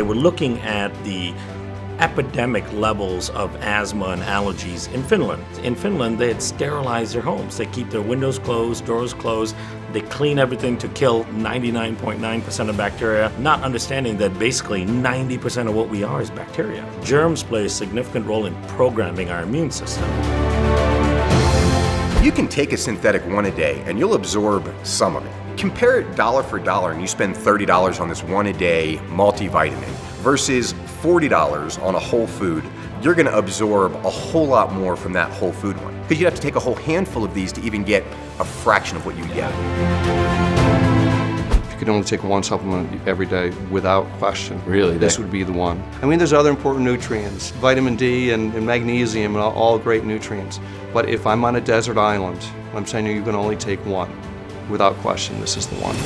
they were looking at the epidemic levels of asthma and allergies in Finland. In Finland, they had sterilized their homes. They keep their windows closed, doors closed. They clean everything to kill 99.9% of bacteria, not understanding that basically 90% of what we are is bacteria. Germs play a significant role in programming our immune system. You can take a synthetic one a day and you'll absorb some of it. Compare it dollar for dollar and you spend $30 on this one a day multivitamin versus $40 on a whole food. You're gonna absorb a whole lot more from that whole food one, because you'd have to take a whole handful of these to even get a fraction of what you get. If you could only take one supplement every day without question, Really? this would be the one. I mean, there's other important nutrients, vitamin D and magnesium and all great nutrients. But if I'm on a desert island, I'm saying you can only take one. Without question, this is the one.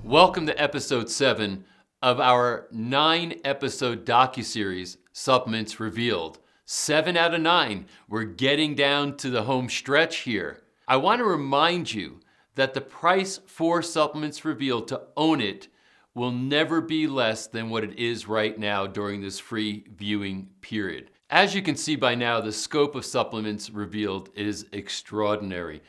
Welcome to episode 7 of our 9-episode docuseries, Supplements Revealed. 7 out of 9. We're getting down to the home stretch here. I want to remind you that the price for Supplements Revealed to own it will never be less than what it is right now during this free viewing period. As you can see by now, the scope of Supplements Revealed is extraordinary.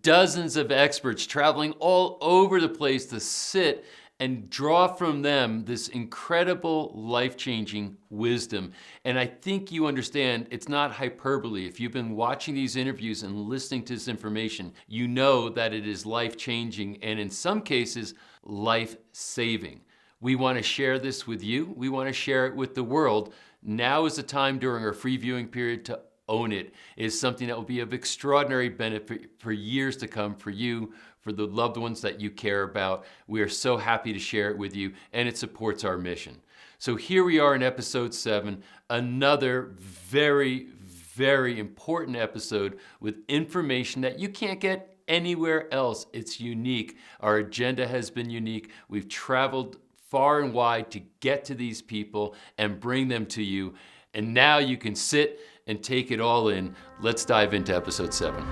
Dozens of experts traveling all over the place to sit and draw from them this incredible life-changing wisdom. And I think you understand it's not hyperbole. If you've been watching these interviews and listening to this information, you know that it is life-changing and in some cases, life-saving. We want to share this with you. We want to share it with the world. Now is the time during our free viewing period to own it. It is something that will be of extraordinary benefit for years to come for you, for the loved ones that you care about. We are so happy to share it with you, and it supports our mission. So here we are in episode 7, another very, very important episode with information that you can't get anywhere else. It's unique. Our agenda has been unique. We've traveled far and wide to get to these people and bring them to you. And now you can sit and take it all in. Let's dive into episode 7.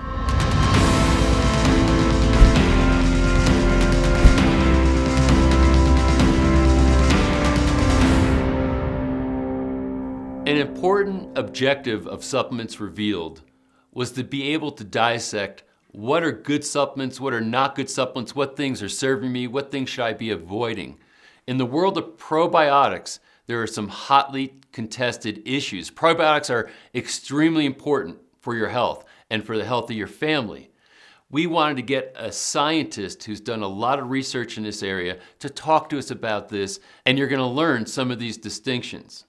An important objective of Supplements Revealed was to be able to dissect what are good supplements, what are not good supplements, what things are serving me, what things should I be avoiding. In the world of probiotics, there are some hotly contested issues. Probiotics are extremely important for your health and for the health of your family. We wanted to get a scientist who's done a lot of research in this area to talk to us about this, and you're going to learn some of these distinctions.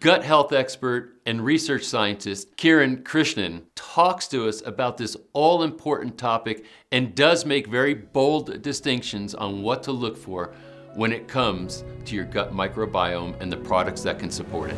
Gut health expert and research scientist Kiran Krishnan talks to us about this all-important topic and does make very bold distinctions on what to look for when it comes to your gut microbiome and the products that can support it.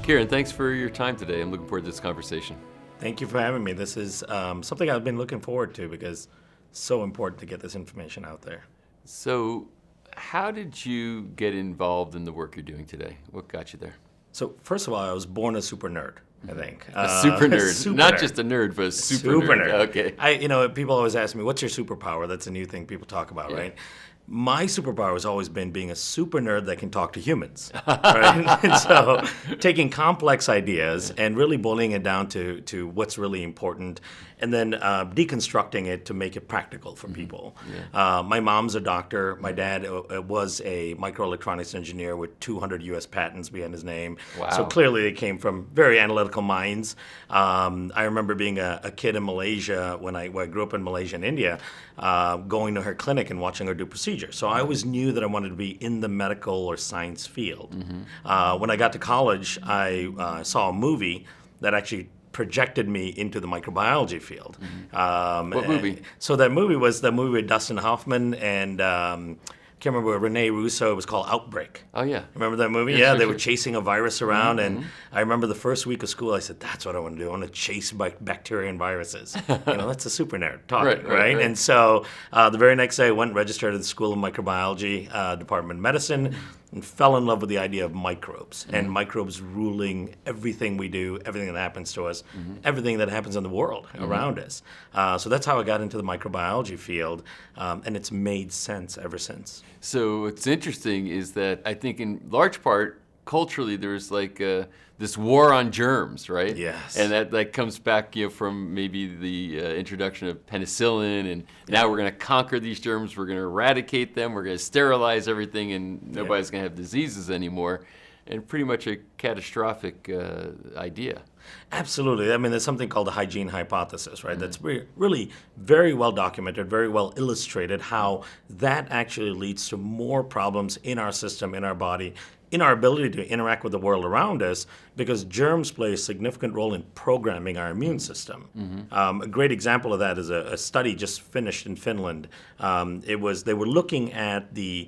Kiran, thanks for your time today. I'm looking forward to this conversation. Thank you for having me. This is something I've been looking forward to because it's so important to get this information out there. So, how did you get involved in the work you're doing today? What got you there? So first of all, I was born a super nerd, I think. A super nerd. Super Not nerd. just a nerd, but a super nerd. Okay. People always ask me, what's your superpower? That's a new thing people talk about, right? My superpower has always been being a super nerd that can talk to humans, right? And so taking complex ideas and really boiling it down to what's really important and then deconstructing it to make it practical for people. Yeah. My mom's a doctor. My dad was a microelectronics engineer with 200 U.S. patents behind his name. Wow. So clearly they came from very analytical minds. I remember being a kid in Malaysia when I grew up in Malaysia and India, going to her clinic and watching her do procedures. So I always knew that I wanted to be in the medical or science field. Mm-hmm. When I got to college, I saw a movie that actually projected me into the microbiology field. What movie? So that movie was the movie with Dustin Hoffman and can't remember, Rene Russo. It was called Outbreak. Oh, yeah. Remember that movie? Yes, Yeah, sure, they sure. were chasing a virus around, and I remember the first week of school, I said, that's what I want to do. I want to chase bacteria and viruses. That's a super nerd talking, right? And so the very next day, I went and registered at the School of Microbiology, Department of Medicine, and fell in love with the idea of microbes and microbes ruling everything we do, everything that happens to us, everything that happens in the world around us. So that's how I got into the microbiology field, and it's made sense ever since. So what's interesting is that I think in large part, culturally, there's like this war on germs, right? Yes. And that comes back, from maybe the introduction of penicillin, and now we're going to conquer these germs, we're going to eradicate them, we're going to sterilize everything, and nobody's going to have diseases anymore. And pretty much a catastrophic idea. Absolutely. I mean, there's something called the hygiene hypothesis, right? That's really very well documented, very well illustrated how that actually leads to more problems in our system, in our body, in our ability to interact with the world around us, because germs play a significant role in programming our immune system. A great example of that is a study just finished in Finland. They were looking at the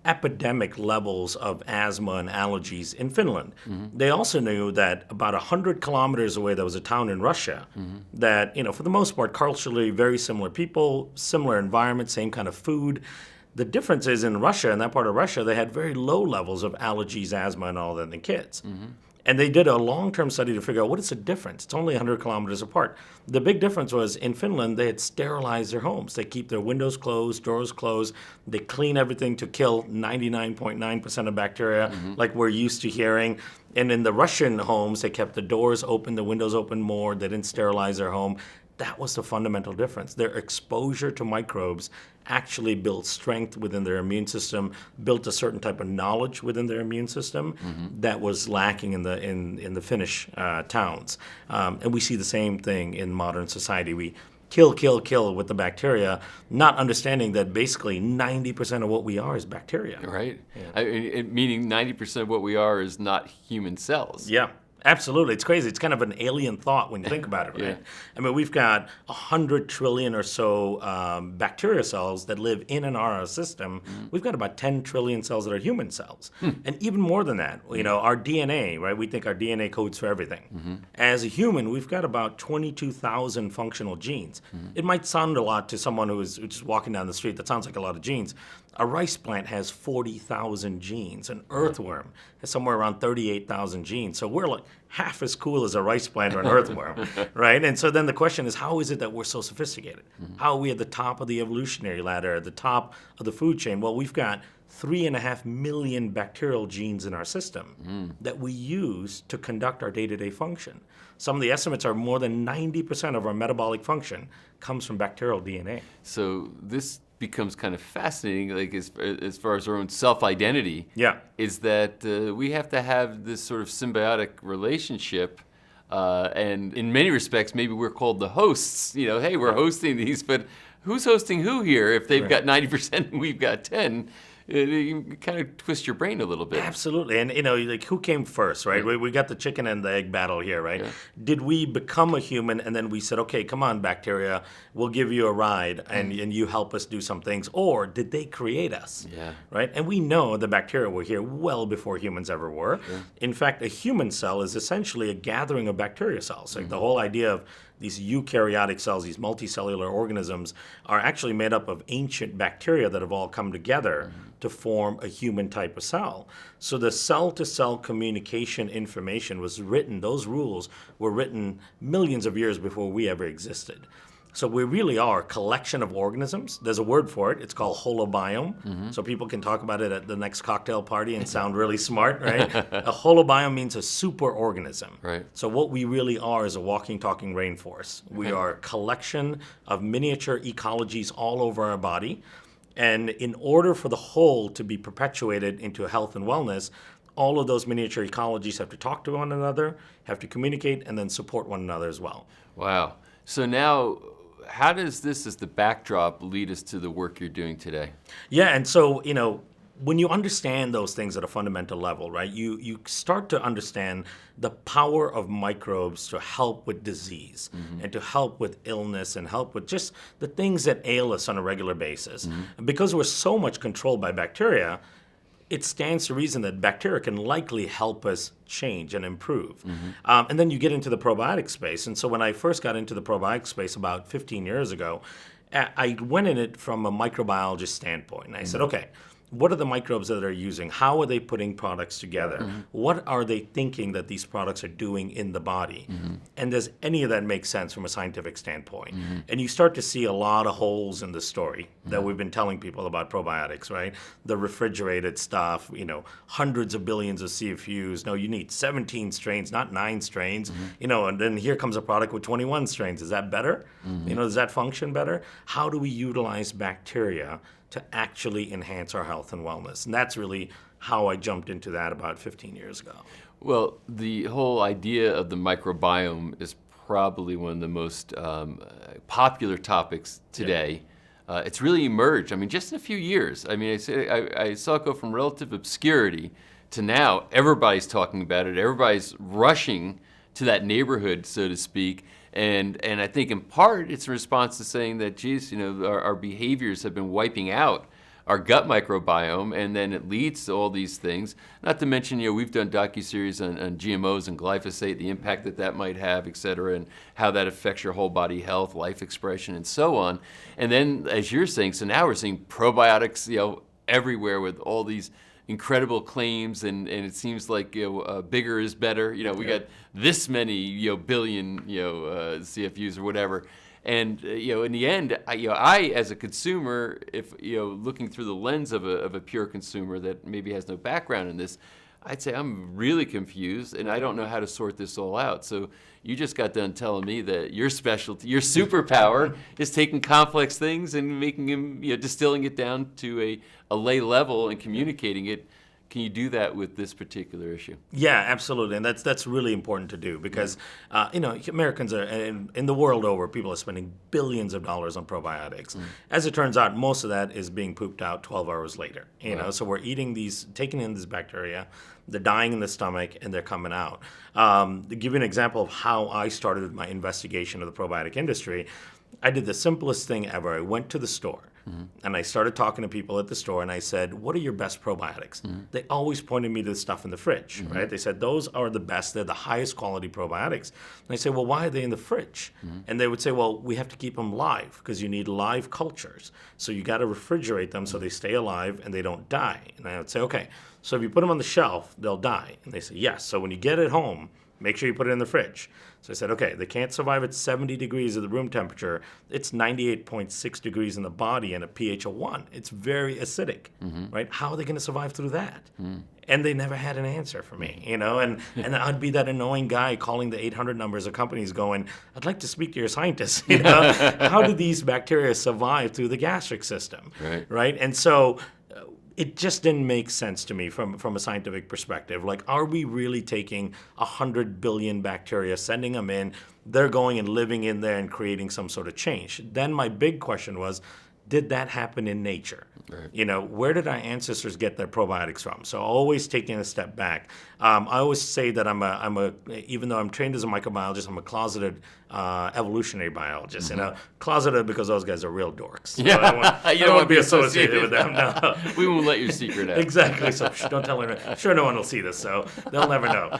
epidemic levels of asthma and allergies in Finland. They also knew that about 100 kilometers away there was a town in Russia that, for the most part, culturally very similar people, similar environment, same kind of food. The difference is in Russia, in that part of Russia, they had very low levels of allergies, asthma, and all that in kids. And they did a long-term study to figure out what is the difference. It's only 100 kilometers apart. The big difference was in Finland, they had sterilized their homes. They keep their windows closed, doors closed. They clean everything to kill 99.9% of bacteria, like we're used to hearing. And in the Russian homes, they kept the doors open, the windows open more. They didn't sterilize their home. That was the fundamental difference. Their exposure to microbes actually built strength within their immune system, built a certain type of knowledge within their immune system that was lacking in the Finnish towns. And we see the same thing in modern society. We kill with the bacteria, not understanding that basically 90% of what we are is bacteria. Right? Meaning 90% of what we are is not human cells. Yeah. Absolutely. It's crazy. It's kind of an alien thought when you think about it, right? I mean, we've got 100 trillion or so bacteria cells that live in and on our system. We've got about 10 trillion cells that are human cells. And even more than that, our DNA, right? We think our DNA codes for everything. As a human, we've got about 22,000 functional genes. It might sound a lot to someone who's just walking down the street. That sounds like a lot of genes. A rice plant has 40,000 genes. An earthworm has somewhere around 38,000 genes. So we're like half as cool as a rice plant or an earthworm, right? And so then the question is, how is it that we're so sophisticated? How are we at the top of the evolutionary ladder, at the top of the food chain? Well, we've got 3.5 million bacterial genes in our system that we use to conduct our day-to-day function. Some of the estimates are more than 90% of our metabolic function comes from bacterial DNA. So this becomes kind of fascinating, like as far as our own self-identity. Yeah. Is that we have to have this sort of symbiotic relationship, and in many respects, maybe we're called the hosts. Hey, we're hosting these, but who's hosting who here? If they've got 90% and we've got 10. You kind of twist your brain a little bit. Absolutely. And, like who came first, right? We got the chicken and the egg battle here, right? Did we become a human and then we said, okay, come on, bacteria, we'll give you a ride and you help us do some things? Or did they create us? Right? And we know the bacteria were here well before humans ever were. In fact, a human cell is essentially a gathering of bacteria cells. Like the whole idea of these eukaryotic cells, these multicellular organisms, are actually made up of ancient bacteria that have all come together to form a human type of cell. So the cell-to-cell communication information was written, those rules were written millions of years before we ever existed. So we really are a collection of organisms. There's a word for it. It's called holobiome. So people can talk about it at the next cocktail party and sound really smart, right? A holobiome means a superorganism. Right. So what we really are is a walking, talking rainforest. We are a collection of miniature ecologies all over our body. And in order for the whole to be perpetuated into health and wellness, all of those miniature ecologies have to talk to one another, have to communicate, and then support one another as well. Wow. So now, how does this as the backdrop lead us to the work you're doing today? Yeah, and so, when you understand those things at a fundamental level, right, you start to understand the power of microbes to help with disease and to help with illness and help with just the things that ail us on a regular basis. And because we're so much controlled by bacteria, it stands to reason that bacteria can likely help us change and improve. And then you get into the probiotic space. And so when I first got into the probiotic space about 15 years ago, I went in it from a microbiologist standpoint. And I said, okay, what are the microbes that they're using? How are they putting products together? What are they thinking that these products are doing in the body? And does any of that make sense from a scientific standpoint? And you start to see a lot of holes in the story that we've been telling people about probiotics, right? The refrigerated stuff, hundreds of billions of CFUs. No, you need 17 strains, not 9 strains. And then here comes a product with 21 strains. Is that better? Does that function better? How do we utilize bacteria to actually enhance our health and wellness? And that's really how I jumped into that about 15 years ago. Well, the whole idea of the microbiome is probably one of the most popular topics today. It's really emerged, just in a few years. I saw it go from relative obscurity to now everybody's talking about it. Everybody's rushing to that neighborhood, so to speak. And I think in part it's a response to saying that, geez, our behaviors have been wiping out our gut microbiome, and then it leads to all these things. Not to mention, we've done docuseries on GMOs and glyphosate, the impact that might have, et cetera, and how that affects your whole body health, life expression, and so on. And then, as you're saying, so now we're seeing probiotics, everywhere with all these incredible claims, and it seems like bigger is better. We got this many billion CFUs or whatever, and in the end, I as a consumer, if looking through the lens of a pure consumer that maybe has no background in this, I'd say I'm really confused and I don't know how to sort this all out. So you just got done telling me that your specialty, your superpower, is taking complex things and making them, distilling it down to a lay level and communicating it. Can you do that with this particular issue? Yeah, absolutely, and that's really important to do because Americans are, and in the world over, people are spending billions of dollars on probiotics. As it turns out, most of that is being pooped out 12 hours later. So we're eating these, taking in this bacteria, they're dying in the stomach, and they're coming out. To give you an example of how I started my investigation of the probiotic industry, I did the simplest thing ever. I went to the store. And I started talking to people at the store, and I said, what are your best probiotics? They always pointed me to the stuff in the fridge, right? They said, those are the best. They're the highest quality probiotics. And I said, well, why are they in the fridge? And they would say, well, we have to keep them live because you need live cultures. So you got to refrigerate them so they stay alive and they don't die. And I would say, okay, so if you put them on the shelf, they'll die. And they say, yes. So when you get it home, make sure you put it in the fridge. So I said, okay, they can't survive at 70 degrees of the room temperature. It's 98.6 degrees in the body and a pH of 1. It's very acidic, right? How are they going to survive through that? And they never had an answer for me, and I'd be that annoying guy calling the 800 numbers of companies going, I'd like to speak to your scientists, How do these bacteria survive through the gastric system, right? And so it just didn't make sense to me from a scientific perspective. Like, are we really taking 100 billion bacteria, sending them in, they're going and living in there and creating some sort of change? Then my big question was, did that happen in nature? Right. Where did our ancestors get their probiotics from? So always taking a step back. I always say that even though I'm trained as a microbiologist, I'm a closeted evolutionary biologist. Closeted because those guys are real dorks. So I don't want to be associated with them. No. We won't let your secret out. Exactly. So don't tell anyone. Sure, no one will see this, so they'll never know.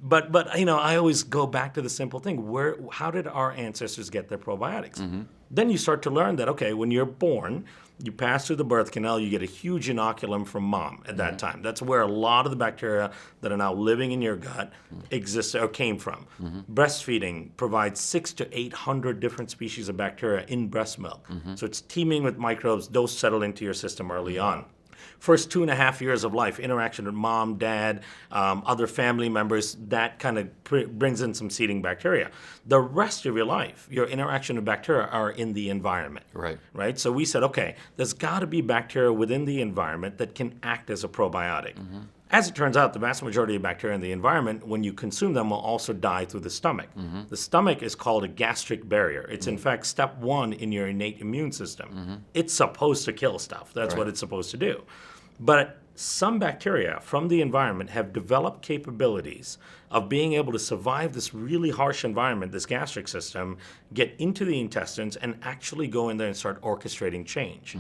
But I always go back to the simple thing: how did our ancestors get their probiotics? Then you start to learn that, okay, when you're born, you pass through the birth canal, you get a huge inoculum from mom at that time. That's where a lot of the bacteria that are now living in your gut exist or came from. Breastfeeding provides 600 to 800 different species of bacteria in breast milk. So it's teeming with microbes. Those settle into your system early on. First 2.5 years of life, interaction with mom, dad, other family members, that kind of brings in some seeding bacteria. The rest of your life, your interaction with bacteria are in the environment. Right? So we said, okay, there's got to be bacteria within the environment that can act as a probiotic. As it turns out, the vast majority of bacteria in the environment, when you consume them, will also die through the stomach. The stomach is called a gastric barrier. It's in fact step 1 in your innate immune system. It's supposed to kill stuff. That's what it's supposed to do. But some bacteria from the environment have developed capabilities of being able to survive this really harsh environment, this gastric system, get into the intestines, and actually go in there and start orchestrating change.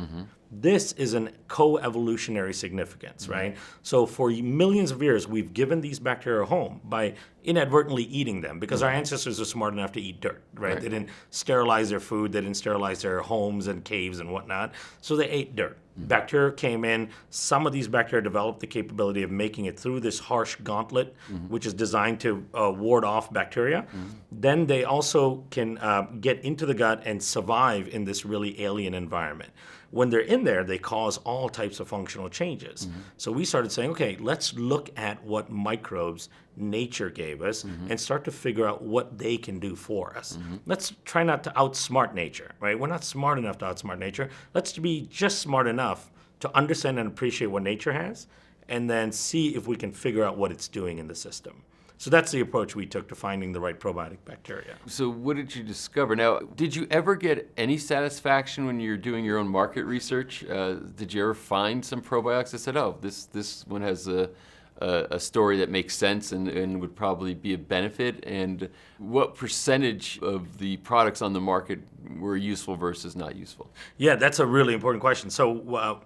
This is an co-evolutionary significance, right? So for millions of years, we've given these bacteria a home by inadvertently eating them because our ancestors were smart enough to eat dirt, right? They didn't sterilize their food, they didn't sterilize their homes and caves and whatnot, so they ate dirt. Bacteria came in. Some of these bacteria developed the capability of making it through this harsh gauntlet, which is designed to ward off bacteria. Then they also can get into the gut and survive in this really alien environment. When they're in there, they cause all types of functional changes. So we started saying, okay, let's look at what microbes nature gave us and start to figure out what they can do for us. Let's try not to outsmart nature, right? We're not smart enough to outsmart nature. Let's be just smart enough to understand and appreciate what nature has and then see if we can figure out what it's doing in the system. So that's the approach we took to finding the right probiotic bacteria. So what did you discover? Now, did you ever get any satisfaction when you're doing your own market research? Did you ever find some probiotics that said, oh, this one has a story that makes sense and would probably be a benefit? And what percentage of the products on the market were useful versus not useful? Yeah, that's a really important question. So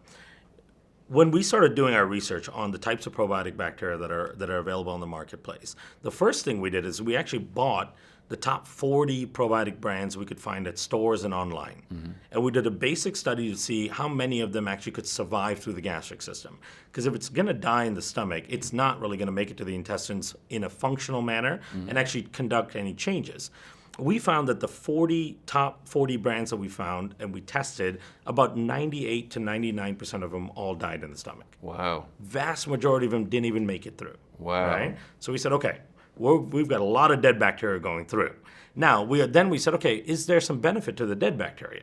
when we started doing our research on the types of probiotic bacteria that are available in the marketplace, the first thing we did is we actually bought the top 40 probiotic brands we could find at stores and online. And we did a basic study to see how many of them actually could survive through the gastric system. Because if it's going to die in the stomach, it's not really going to make it to the intestines in a functional manner and actually conduct any changes. We found that the top 40 brands that we found and we tested, about 98 to 99% of them all died in the stomach. Wow. Vast majority of them didn't even make it through. Wow. Right? So we said, okay, we've got a lot of dead bacteria going through. Now, we said, okay, is there some benefit to the dead bacteria?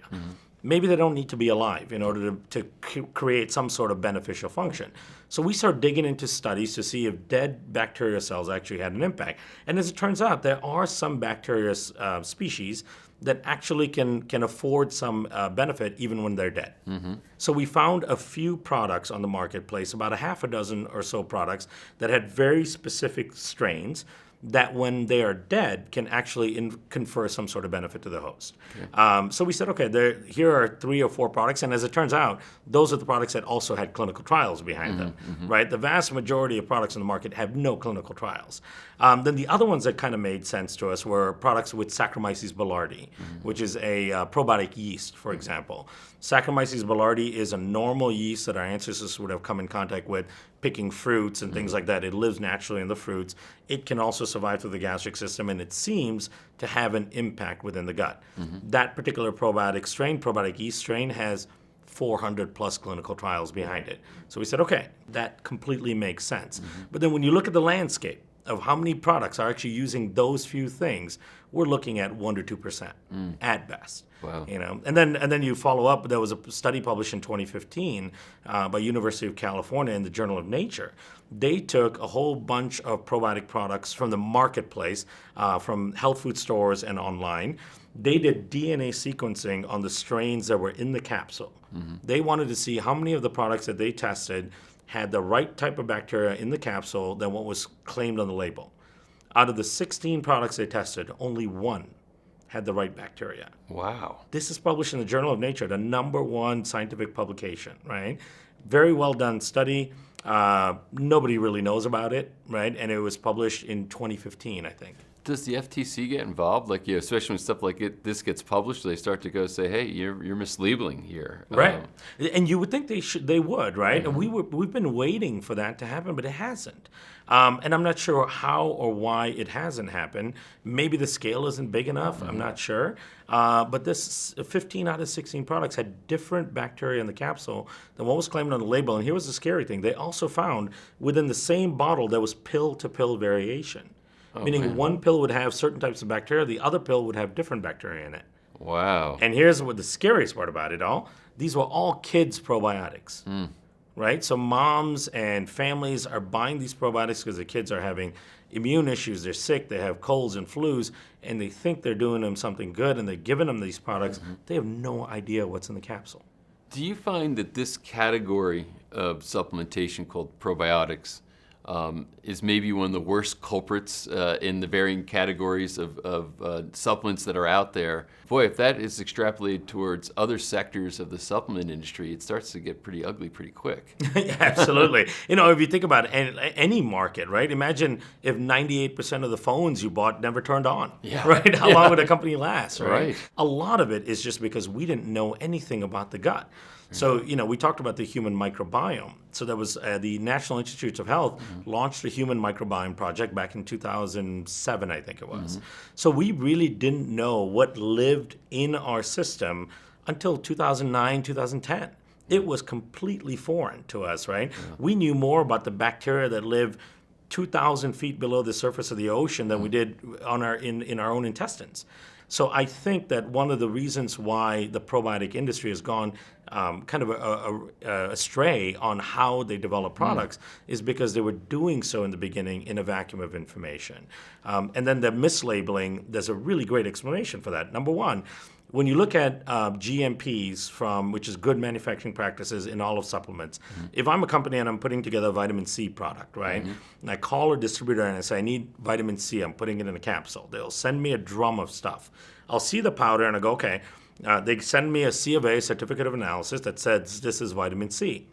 Maybe they don't need to be alive in order to create some sort of beneficial function. So we started digging into studies to see if dead bacteria cells actually had an impact. And as it turns out, there are some bacteria species that actually can afford some benefit even when they're dead. So we found a few products on the marketplace, about a half a dozen or so products that had very specific strains that when they are dead can actually confer some sort of benefit to the host. So we said, okay, here are 3 or 4 products, and as it turns out, those are the products that also had clinical trials behind them, right? The vast majority of products in the market have no clinical trials. Then the other ones that kind of made sense to us were products with Saccharomyces boulardii, which is a probiotic yeast, for example. Saccharomyces boulardii is a normal yeast that our ancestors would have come in contact with picking fruits and things like that. It lives naturally in the fruits. It can also survive through the gastric system, and it seems to have an impact within the gut. That particular probiotic yeast strain, has 400 plus clinical trials behind it. So we said, okay, that completely makes sense. But then when you look at the landscape of how many products are actually using those few things, we're looking at 1 to 2% at best. Wow. You know, and then you follow up. There was a study published in 2015 by University of California in the Journal of Nature. They took a whole bunch of probiotic products from the marketplace, from health food stores and online. They did DNA sequencing on the strains that were in the capsule. They wanted to see how many of the products that they tested had the right type of bacteria in the capsule than what was claimed on the label. Out of the 16 products they tested, only 1 had the right bacteria. Wow. This is published in the Journal of Nature, the #1 scientific publication, right? Very well done study. Nobody really knows about it, right? And it was published in 2015, I think. Does the FTC get involved? Like, especially when stuff like this gets published, they start to go say, "Hey, you're mislabeling here." Right. And you would think they would, right? And we've been waiting for that to happen, but it hasn't. And I'm not sure how or why it hasn't happened. Maybe the scale isn't big enough. I'm not sure. But this 15 out of 16 products had different bacteria in the capsule than what was claimed on the label. And here was the scary thing: they also found within the same bottle there was pill-to-pill variation. Meaning one pill would have certain types of bacteria, the other pill would have different bacteria in it. Wow. And here's what the scariest part about it all. These were all kids' probiotics, right? So moms and families are buying these probiotics because their kids are having immune issues, they're sick, they have colds and flus, and they think they're doing them something good, and they're giving them these products. They have no idea what's in the capsule. Do you find that this category of supplementation called probiotics is maybe one of the worst culprits in the varying categories of supplements that are out there? Boy, if that is extrapolated towards other sectors of the supplement industry, it starts to get pretty ugly pretty quick. Yeah, absolutely. If you think about any market, right? Imagine if 98% of the phones you bought never turned on. Yeah. Right? How long would a company last, right? Right. A lot of it is just because we didn't know anything about the gut. So, we talked about the human microbiome. So there was the National Institutes of Health launched the Human Microbiome Project back in 2007, I think it was. So we really didn't know what lived in our system until 2009, 2010. It was completely foreign to us, right? Yeah. We knew more about the bacteria that live 2,000 feet below the surface of the ocean than we did in our own intestines. So I think that one of the reasons why the probiotic industry has gone kind of astray on how they develop products is because they were doing so in the beginning in a vacuum of information. And then the mislabeling, there's a really great explanation for that. Number one, when you look at GMPs, which is good manufacturing practices in all of supplements, if I'm a company and I'm putting together a vitamin C product, right, and I call a distributor and I say, I need vitamin C, I'm putting it in a capsule. They'll send me a drum of stuff. I'll see the powder and I go, okay, they send me a C of A, certificate of analysis, that says this is vitamin C.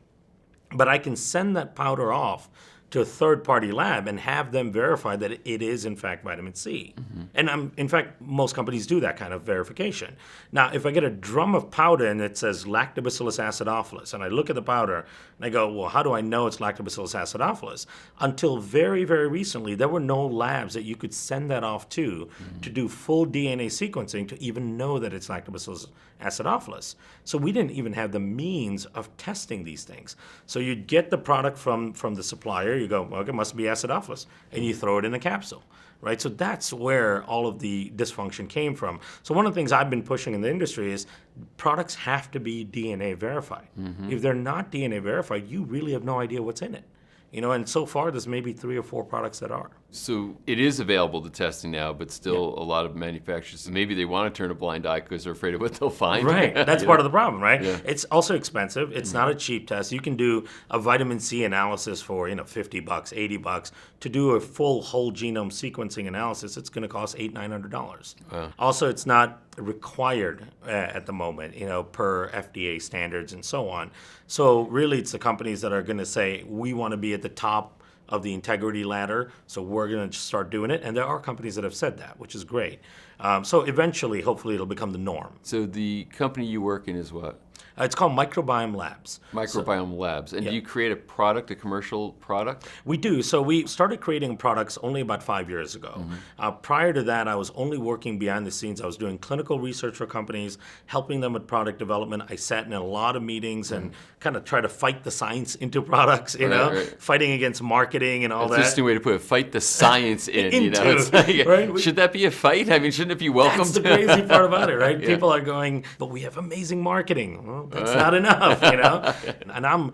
But I can send that powder off to a third-party lab and have them verify that it is, in fact, vitamin C. And in fact, most companies do that kind of verification. Now, if I get a drum of powder and it says Lactobacillus acidophilus, and I look at the powder and I go, well, how do I know it's Lactobacillus acidophilus? Until very, very recently, there were no labs that you could send that off to do full DNA sequencing to even know that it's Lactobacillus acidophilus. So we didn't even have the means of testing these things. So you'd get the product from the supplier, you go, well, it must be acidophilus, and you throw it in a capsule, right? So that's where all of the dysfunction came from. So one of the things I've been pushing in the industry is products have to be DNA verified. If they're not DNA verified, you really have no idea what's in it. And so far there's maybe 3 or 4 products that are. So it is available to testing now, but still a lot of manufacturers, maybe they want to turn a blind eye because they're afraid of what they'll find. Right, that's part of the problem, right? Yeah. It's also expensive. It's not a cheap test. You can do a vitamin C analysis for $50, $80. To do a full whole genome sequencing analysis, it's going to cost $800-900. Wow. Also, it's not required at the moment, per FDA standards and so on. So really, it's the companies that are going to say, we want to be at the top of the integrity ladder, so we're going to start doing it. And there are companies that have said that, which is great. So eventually, hopefully, it'll become the norm. So the company you work in is what? It's called Microbiome Labs. Microbiome Labs. And do you create a product, a commercial product? We do. So we started creating products only about 5 years ago. Prior to that, I was only working behind the scenes. I was doing clinical research for companies, helping them with product development. I sat in a lot of meetings and kind of try to fight the science into products, fighting against marketing and all That's that. an interesting way to put it. Fight the science in. It's like, right? Should that be a fight? I mean, shouldn't it be welcome? That's the crazy part about it, right? People are going, but we have amazing marketing. Well, that's not enough, And I'm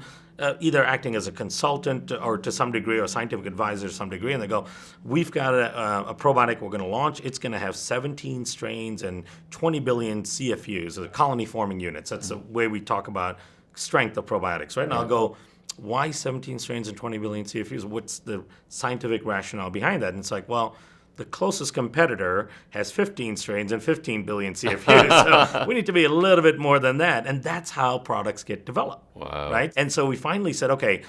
either acting as a consultant or to some degree, or a scientific advisor to some degree, and they go, we've got a probiotic we're going to launch. It's going to have 17 strains and 20 billion CFUs, or colony-forming units. That's the way we talk about strength of probiotics, right? And I'll go, why 17 strains and 20 billion CFUs? What's the scientific rationale behind that? And it's like, well, the closest competitor has 15 strains and 15 billion CFUs. So we need to be a little bit more than that. And that's how products get developed. Wow. Right? And so we finally said, okay,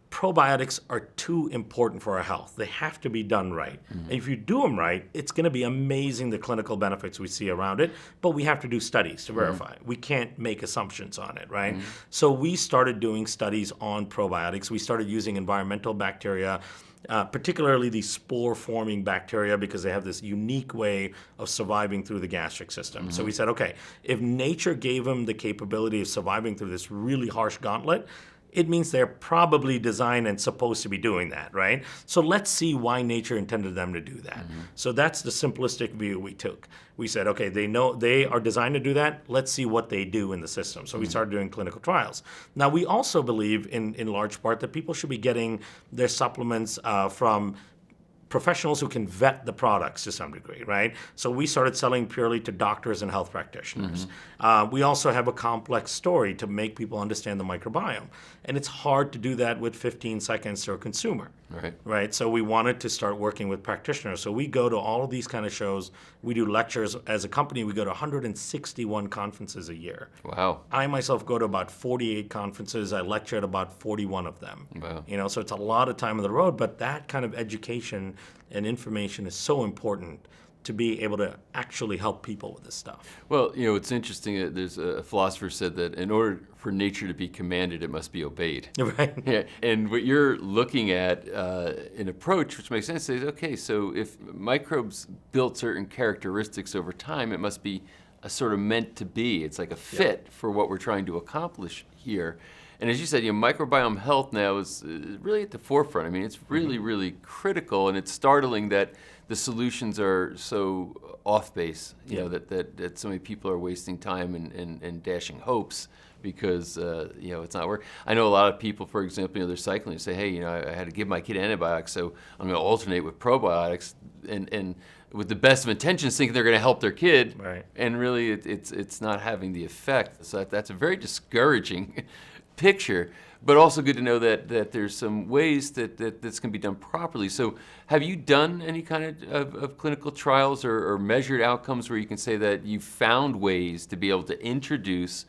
probiotics are too important for our health. They have to be done right. And if you do them right, it's going to be amazing, the clinical benefits we see around it. But we have to do studies to verify. We can't make assumptions on it, right? So we started doing studies on probiotics. We started using environmental bacteria, particularly the spore-forming bacteria, because they have this unique way of surviving through the gastric system. So we said, okay, if nature gave them the capability of surviving through this really harsh gauntlet, it means they're probably designed and supposed to be doing that, right? So let's see why nature intended them to do that. So that's the simplistic view we took. We said, okay, they know they are designed to do that. Let's see what they do in the system. So we started doing clinical trials. Now, we also believe in large part that people should be getting their supplements from professionals who can vet the products to some degree, right? So we started selling purely to doctors and health practitioners. We also have a complex story to make people understand the microbiome. And it's hard to do that with 15 seconds to a consumer, right? So we wanted to start working with practitioners. So we go to all of these kind of shows. We do lectures. As a company, we go to 161 conferences a year. Wow. I myself go to about 48 conferences. I lecture at about 41 of them. Wow. You know, so it's a lot of time on the road, but that kind of education and information is so important to be able to actually help people with this stuff. Well, you know, it's interesting. There's a philosopher said that in order for nature to be commanded, it must be obeyed. Right. Yeah. And what you're looking at, an approach which makes sense, is, okay, so if microbes built certain characteristics over time, it must be a sort of meant to be. It's like a fit for what we're trying to accomplish here. And as you said, you know, microbiome health now is really at the forefront. I mean, it's really, really critical, and it's startling that the solutions are so off base, you know, that so many people are wasting time and dashing hopes because, you know, it's not working. I know a lot of people, for example, you know, they're cycling and say, hey, you know, I had to give my kid antibiotics, so I'm going to alternate with probiotics, and with the best of intentions thinking they're going to help their kid, Right. and really it's not having the effect. So that's a very discouraging picture, but also good to know that there's some ways that this can be done properly. So have you done any kind of clinical trials or measured outcomes where you can say that you found ways to be able to introduce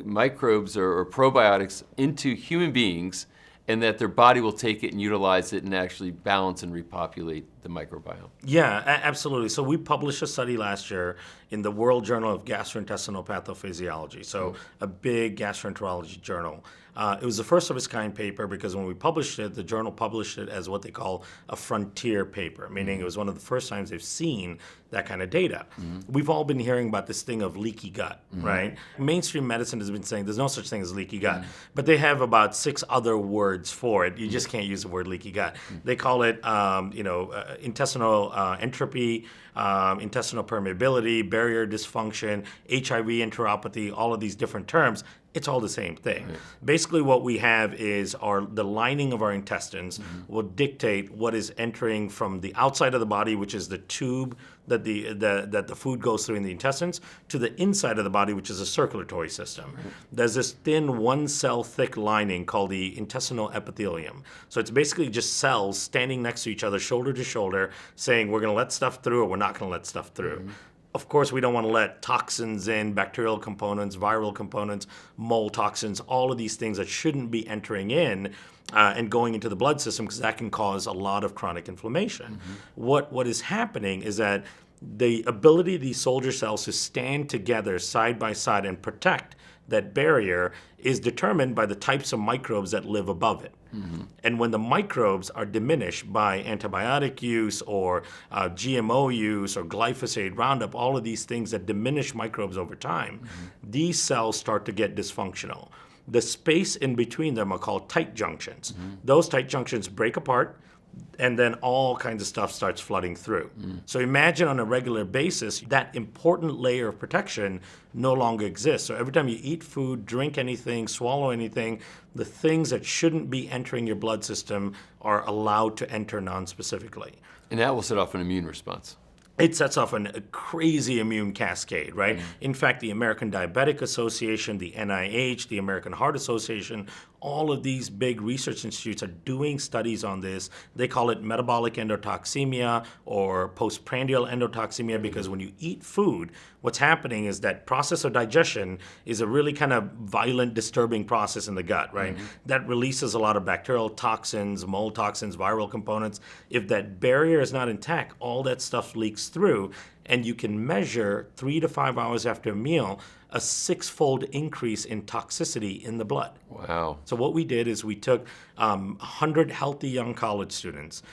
microbes or probiotics into human beings, and that their body will take it and utilize it and actually balance and repopulate the microbiome? Yeah, absolutely. So we published a study last year in the World Journal of Gastrointestinal Pathophysiology, so a big gastroenterology journal. It was the first of its kind paper because when we published it, the journal published it as what they call a frontier paper, meaning it was one of the first times they've seen that kind of data. We've all been hearing about this thing of leaky gut, right? Mainstream medicine has been saying there's no such thing as leaky gut, but they have about 6 other words for it. You just can't use the word leaky gut. They call it, intestinal entropy, intestinal permeability, barrier dysfunction, HIV enteropathy, all of these different terms. It's all the same thing. Right. Basically, what we have is the lining of our intestines will dictate what is entering from the outside of the body, which is the tube that the food goes through in the intestines, to the inside of the body, which is a circulatory system. Right. There's this thin 1 cell thick lining called the intestinal epithelium. So it's basically just cells standing next to each other, shoulder to shoulder, saying we're going to let stuff through or we're not going to let stuff through. Of course, we don't want to let toxins in, bacterial components, viral components, mold toxins, all of these things that shouldn't be entering in and going into the blood system, because that can cause a lot of chronic inflammation. What is happening is that the ability of these soldier cells to stand together side by side and protect that barrier is determined by the types of microbes that live above it. And when the microbes are diminished by antibiotic use or GMO use or glyphosate, Roundup, all of these things that diminish microbes over time, these cells start to get dysfunctional. The space in between them are called tight junctions. Those tight junctions break apart, and then all kinds of stuff starts flooding through. So imagine on a regular basis, that important layer of protection no longer exists. So every time you eat food, drink anything, swallow anything, the things that shouldn't be entering your blood system are allowed to enter non-specifically. And that will set off an immune response. It sets off a crazy immune cascade, right? In fact, the American Diabetic Association, the NIH, the American Heart Association, all of these big research institutes are doing studies on this. They call it metabolic endotoxemia or postprandial endotoxemia, because when you eat food, what's happening is that process of digestion is a really kind of violent, disturbing process in the gut, right? That releases a lot of bacterial toxins, mold toxins, viral components. If that barrier is not intact, all that stuff leaks through, and you can measure 3 to 5 hours after a meal a 6-fold increase in toxicity in the blood. Wow. So what we did is we took 100 healthy young college students,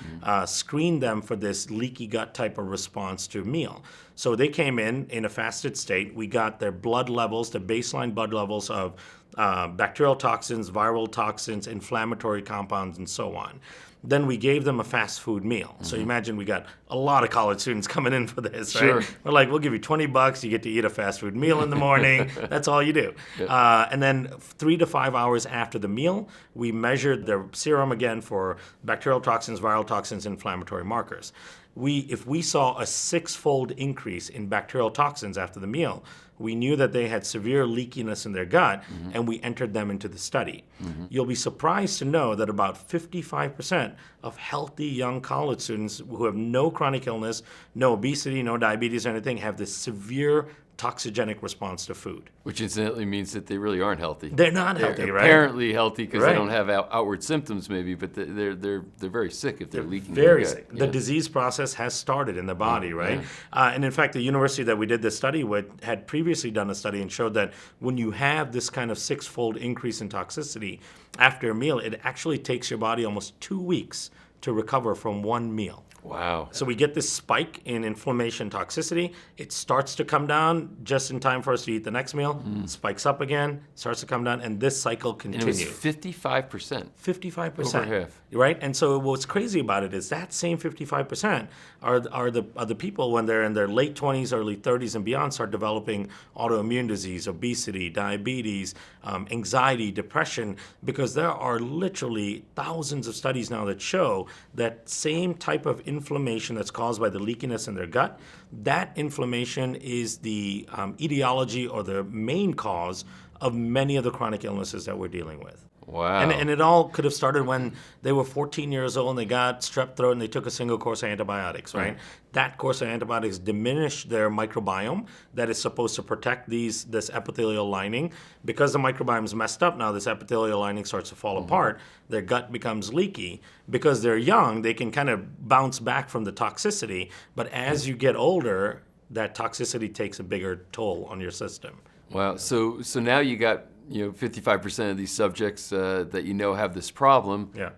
screened them for this leaky gut type of response to a meal. So they came in a fasted state. We got their blood levels, the baseline blood levels of bacterial toxins, viral toxins, inflammatory compounds, and so on. then we gave them a fast food meal. So you imagine we got a lot of college students coming in for this, Sure. right? We're like, we'll give you $20, you get to eat a fast food meal in the morning. That's all you do. And then 3 to 5 hours after the meal, we measured their serum again for bacterial toxins, viral toxins, inflammatory markers. If we saw a 6-fold increase in bacterial toxins after the meal, we knew that they had severe leakiness in their gut, and we entered them into the study. You'll be surprised to know that about 55% of healthy young college students who have no chronic illness, no obesity, no diabetes or anything, have this severe toxigenic response to food. Which incidentally means that they really aren't healthy. They're not healthy, They're right? apparently healthy because Right. they don't have outward symptoms, maybe, but they're very sick if they're leaking. Very their gut. sick. The disease process has started in the body, right? And in fact, the university that we did this study with had previously done a study and showed that when you have this kind of 6-fold increase in toxicity after a meal, it actually takes your body almost 2 weeks to recover from one meal. Wow. So we get this spike in inflammation toxicity. It starts to come down just in time for us to eat the next meal. Spikes up again, starts to come down, and this cycle And it was continues. 55%. 55%. Over half. Right? And so what's crazy about it is that same 55% are the people when they're in their late 20s, early 30s and beyond start developing autoimmune disease, obesity, diabetes, anxiety, depression, because there are literally thousands of studies now that show that same type of inflammation that's caused by the leakiness in their gut, that inflammation is the etiology or the main cause of many of the chronic illnesses that we're dealing with. Wow. And it all could have started when they were 14 years old and they got strep throat and they took a single course of antibiotics, right? That course of antibiotics diminished their microbiome that is supposed to protect this epithelial lining. Because the microbiome is messed up now, this epithelial lining starts to fall apart. Their gut becomes leaky. Because they're young, they can kind of bounce back from the toxicity. But as you get older, that toxicity takes a bigger toll on your system. Wow. So now you got 55% of these subjects that have this problem. Yeah.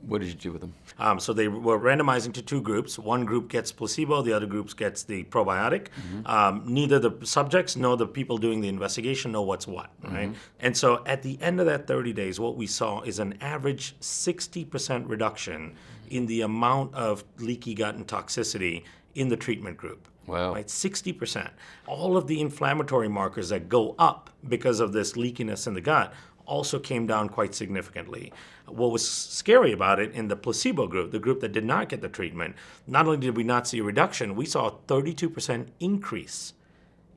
What did you do with them? So they were randomizing to 2 groups. One group gets placebo, the other group gets the probiotic. Neither the subjects nor the people doing the investigation know what's what, right? And so at the end of that 30 days, what we saw is an average 60% reduction in the amount of leaky gut and toxicity in the treatment group. Wow. Right, 60%. All of the inflammatory markers that go up because of this leakiness in the gut also came down quite significantly. What was scary about it in the placebo group, the group that did not get the treatment, not only did we not see a reduction, we saw a 32% increase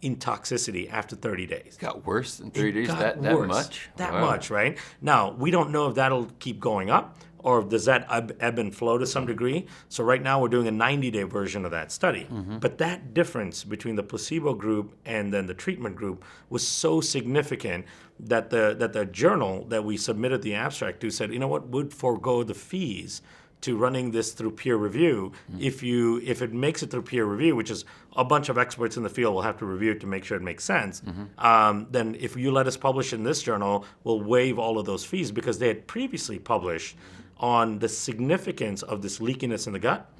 in toxicity after 30 days. It got worse in 30 days? Got That worse. much? That Wow. much, right? Now, we don't know if that'll keep going up or does that ebb and flow to some degree. So right now we're doing a 90-day version of that study. But that difference between the placebo group and then the treatment group was so significant that the journal that we submitted the abstract to said, you know what, would forego the fees to running this through peer review. If it makes it through peer review, which is a bunch of experts in the field will have to review it to make sure it makes sense, then if you let us publish in this journal, we'll waive all of those fees because they had previously published on the significance of this leakiness in the gut,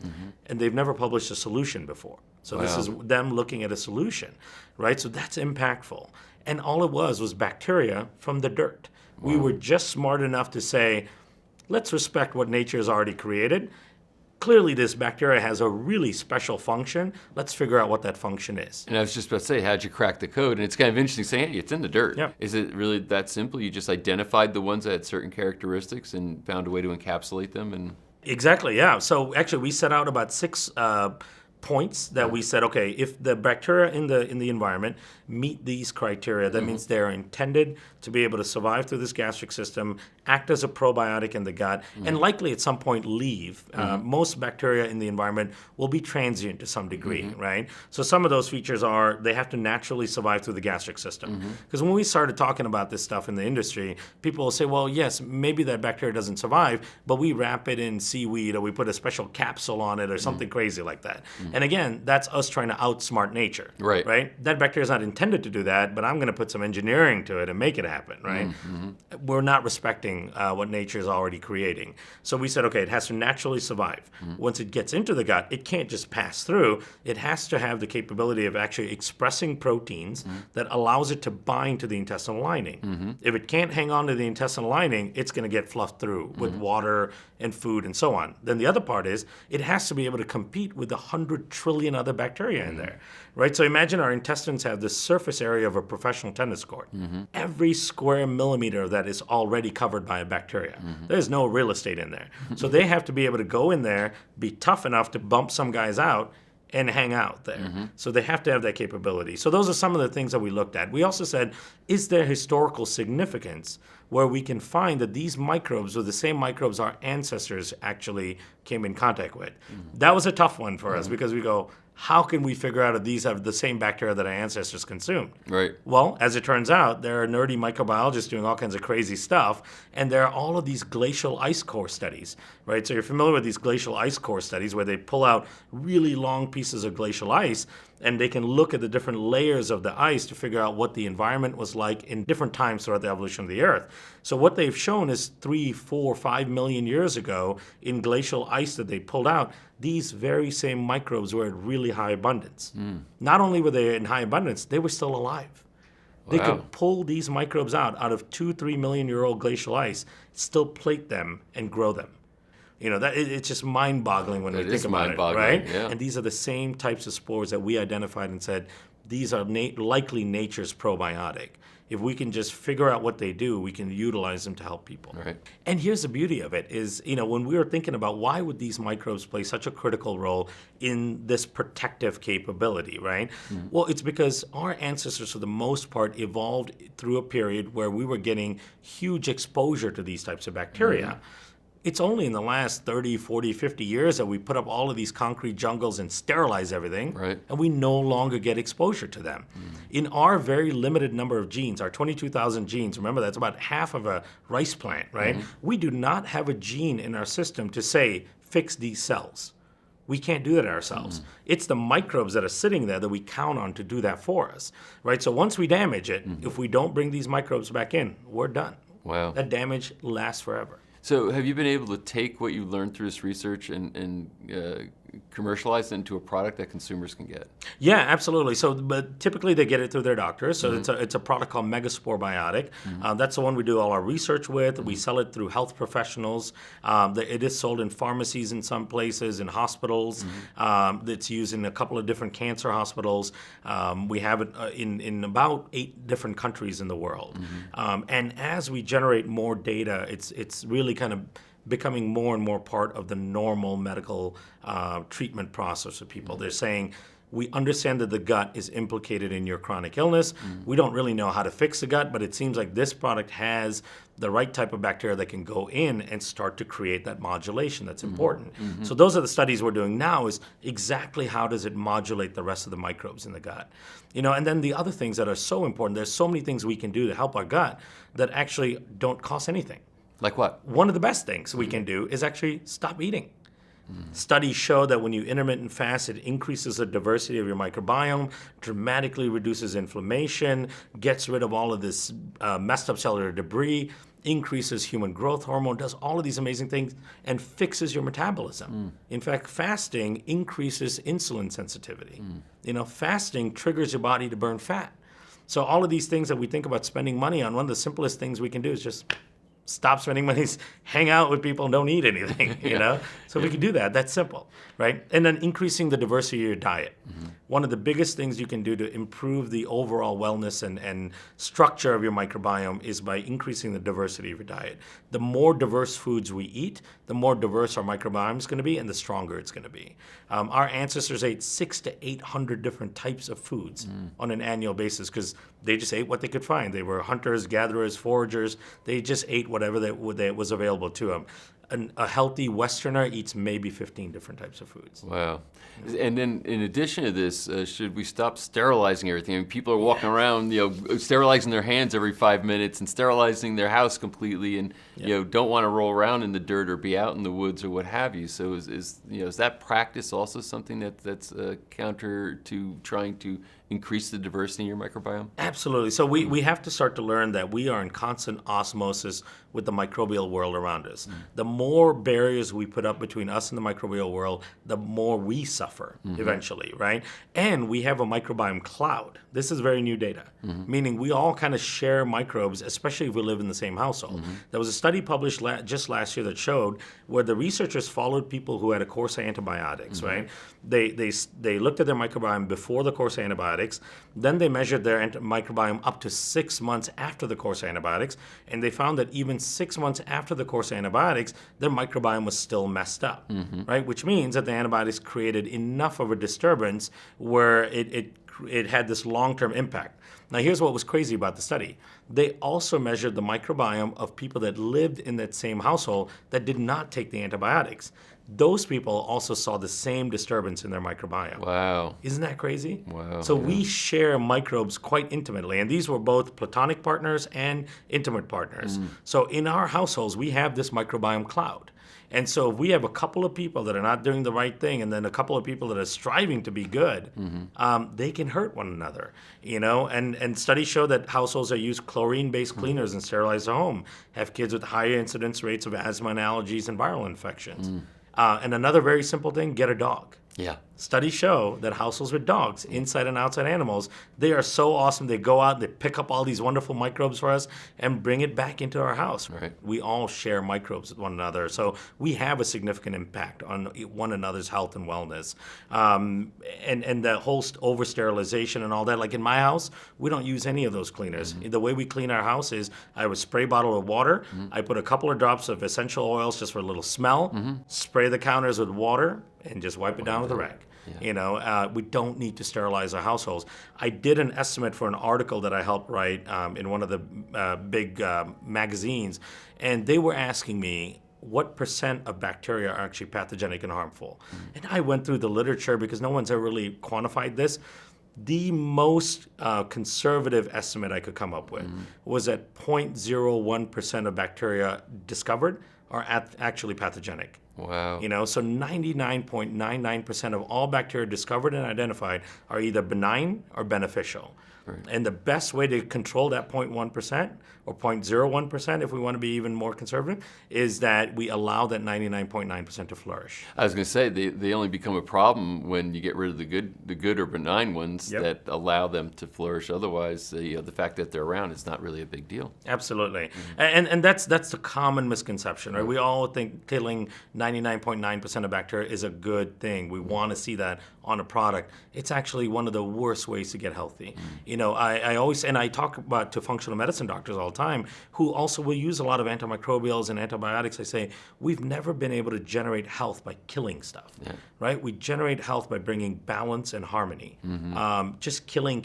and they've never published a solution before. So this is them looking at a solution, right? So that's impactful. And all it was bacteria from the dirt. We were just smart enough to say, let's respect what nature has already created. Clearly, this bacteria has a really special function. Let's figure out what that function is. And I was just about to say, how'd you crack the code? And it's kind of interesting saying, hey, it's in the dirt. Yeah. Is it really that simple? You just identified the ones that had certain characteristics and found a way to encapsulate them? And Exactly, yeah. So actually, we set out about 6 points that we said, okay, if the bacteria in the environment meet these criteria, that means they're intended to be able to survive through this gastric system, act as a probiotic in the gut, and likely at some point leave. Most bacteria in the environment will be transient to some degree, right? So some of those features are they have to naturally survive through the gastric system. Because when we started talking about this stuff in the industry, people will say, well, yes, maybe that bacteria doesn't survive, but we wrap it in seaweed or we put a special capsule on it or something crazy like that. And again, that's us trying to outsmart nature, right? That bacteria is not intended to do that, but I'm going to put some engineering to it and make it happen, right? We're not respecting what nature is already creating. So we said, okay, it has to naturally survive. Once it gets into the gut, it can't just pass through. It has to have the capability of actually expressing proteins that allows it to bind to the intestinal lining. If it can't hang on to the intestinal lining, it's going to get fluffed through with water and food and so on. Then the other part is it has to be able to compete with the 100 trillion other bacteria in there, right? So imagine our intestines have the surface area of a professional tennis court. Every square millimeter of that is already covered by a bacteria. There's no real estate in there. So they have to be able to go in there, be tough enough to bump some guys out, and hang out there. So they have to have that capability. So those are some of the things that we looked at. We also said, is there historical significance where we can find that these microbes are the same microbes our ancestors actually came in contact with? That was a tough one for us because we go, how can we figure out if these have the same bacteria that our ancestors consumed? Right. Well, as it turns out, there are nerdy microbiologists doing all kinds of crazy stuff, and there are all of these glacial ice core studies, right? So you're familiar with these glacial ice core studies where they pull out really long pieces of glacial ice, and they can look at the different layers of the ice to figure out what the environment was like in different times throughout the evolution of the Earth. So what they've shown is 3, 4, 5 million years ago in glacial ice that they pulled out, these very same microbes were at really high abundance. Not only were they in high abundance, they were still alive. They Wow. could pull these microbes out of 2, 3 million year old glacial ice, still plate them and grow them. It's just mind-boggling when we It think is about it, mind-boggling, right? yeah. And these are the same types of spores that we identified and said, these are likely nature's probiotic. If we can just figure out what they do, we can utilize them to help people. Right. And here's the beauty of it is, when we were thinking about why would these microbes play such a critical role in this protective capability, right? Well, it's because our ancestors, for the most part, evolved through a period where we were getting huge exposure to these types of bacteria. It's only in the last 30, 40, 50 years that we put up all of these concrete jungles and sterilize everything, Right. and we no longer get exposure to them. In our very limited number of genes, our 22,000 genes, remember that's about half of a rice plant, right? We do not have a gene in our system to say, fix these cells. We can't do that ourselves. It's the microbes that are sitting there that we count on to do that for us, right? So once we damage it, if we don't bring these microbes back in, we're done. Wow. That damage lasts forever. So have you been able to take what you learned through this research and commercialize it into a product that consumers can get? Yeah, absolutely. So, but typically they get it through their doctor. So it's a product called Megaspore Biotic. That's the one we do all our research with. We sell it through health professionals. It is sold in pharmacies in some places, in hospitals. It's used in a couple of different cancer hospitals. We have it in about 8 different countries in the world. And as we generate more data, it's really kind of becoming more and more part of the normal medical treatment process for people. They're saying, we understand that the gut is implicated in your chronic illness. We don't really know how to fix the gut, but it seems like this product has the right type of bacteria that can go in and start to create that modulation that's important. So those are the studies we're doing now, is exactly how does it modulate the rest of the microbes in the gut. And then the other things that are so important, there's so many things we can do to help our gut that actually don't cost anything. Like what? One of the best things we can do is actually stop eating. Studies show that when you intermittent fast, it increases the diversity of your microbiome, dramatically reduces inflammation, gets rid of all of this messed up cellular debris, increases human growth hormone, does all of these amazing things, and fixes your metabolism. In fact, fasting increases insulin sensitivity. Fasting triggers your body to burn fat. So all of these things that we think about spending money on, one of the simplest things we can do is just stop spending money, hang out with people, and don't eat anything, So if we can do that, that's simple, right? And then increasing the diversity of your diet. One of the biggest things you can do to improve the overall wellness and structure of your microbiome is by increasing the diversity of your diet. The more diverse foods we eat, the more diverse our microbiome is going to be and the stronger it's going to be. Our ancestors ate 600 to 800 different types of foods on an annual basis because they just ate what they could find. They were hunters, gatherers, foragers. They just ate whatever that was available to them. A healthy Westerner eats maybe 15 different types of foods. Wow. And then in addition to this, should we stop sterilizing everything? I mean, people are walking around, sterilizing their hands every 5 minutes and sterilizing their house completely and, don't want to roll around in the dirt or be out in the woods or what have you. So is that practice also something that's counter to trying to increase the diversity in your microbiome? Absolutely. So we have to start to learn that we are in constant osmosis with the microbial world around us. The more barriers we put up between us and the microbial world, the more we suffer eventually, right? And we have a microbiome cloud. This is very new data, meaning we all kind of share microbes, especially if we live in the same household. There was a study published just last year that showed where the researchers followed people who had a course of antibiotics, right? They looked at their microbiome before the course of antibiotics, then they measured their microbiome up to 6 months after the course of antibiotics, and they found that even 6 months after the course of antibiotics, their microbiome was still messed up, right? Which means that the antibiotics created enough of a disturbance where it had this long-term impact. Now, here's what was crazy about the study. They also measured the microbiome of people that lived in that same household that did not take the antibiotics. Those people also saw the same disturbance in their microbiome. Wow. Isn't that crazy? Wow. So we share microbes quite intimately, and these were both platonic partners and intimate partners. So in our households, we have this microbiome cloud. And so if we have a couple of people that are not doing the right thing and then a couple of people that are striving to be good, they can hurt one another, and studies show that households that use chlorine-based cleaners and sterilize the home have kids with higher incidence rates of asthma and allergies and viral infections. And another very simple thing, get a dog. Yeah. Studies show that households with dogs, inside and outside animals, they are so awesome. They go out, they pick up all these wonderful microbes for us and bring it back into our house. Right. We all share microbes with one another. So we have a significant impact on one another's health and wellness. And the whole over-sterilization and all that, like in my house, we don't use any of those cleaners. The way we clean our house is I have a spray bottle of water. I put a couple of drops of essential oils just for a little smell, spray the counters with water, and just wipe it down with a rag. We don't need to sterilize our households. I did an estimate for an article that I helped write in one of the big magazines, and they were asking me what % of bacteria are actually pathogenic and harmful. And I went through the literature because no one's ever really quantified this. The most conservative estimate I could come up with was that 0.01% of bacteria discovered are actually pathogenic. Wow. So 99.99% of all bacteria discovered and identified are either benign or beneficial. Right. And the best way to control that 0.1% or 0.01%, if we want to be even more conservative, is that we allow that 99.9% to flourish. I was going to say they only become a problem when you get rid of the good or benign ones that allow them to flourish. Otherwise, the fact that they're around is not really a big deal. Absolutely, and that's the common misconception, right? We all think killing 99.9% of bacteria is a good thing. We want to see that on a product. It's actually one of the worst ways to get healthy. I always, and I talk about to functional medicine doctors all the time who also will use a lot of antimicrobials and antibiotics. I say, we've never been able to generate health by killing stuff, right? We generate health by bringing balance and harmony. Just killing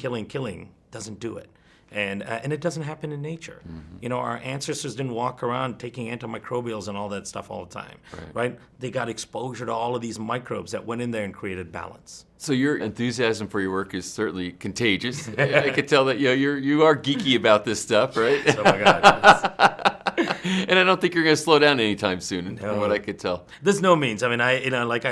doesn't do it. And it doesn't happen in nature. Our ancestors didn't walk around taking antimicrobials and all that stuff all the time, right? They got exposure to all of these microbes that went in there and created balance. So your enthusiasm for your work is certainly contagious. I could tell that you are geeky about this stuff, right? Oh my God. And I don't think you're going to slow down anytime soon, from what I could tell. There's no means. I mean,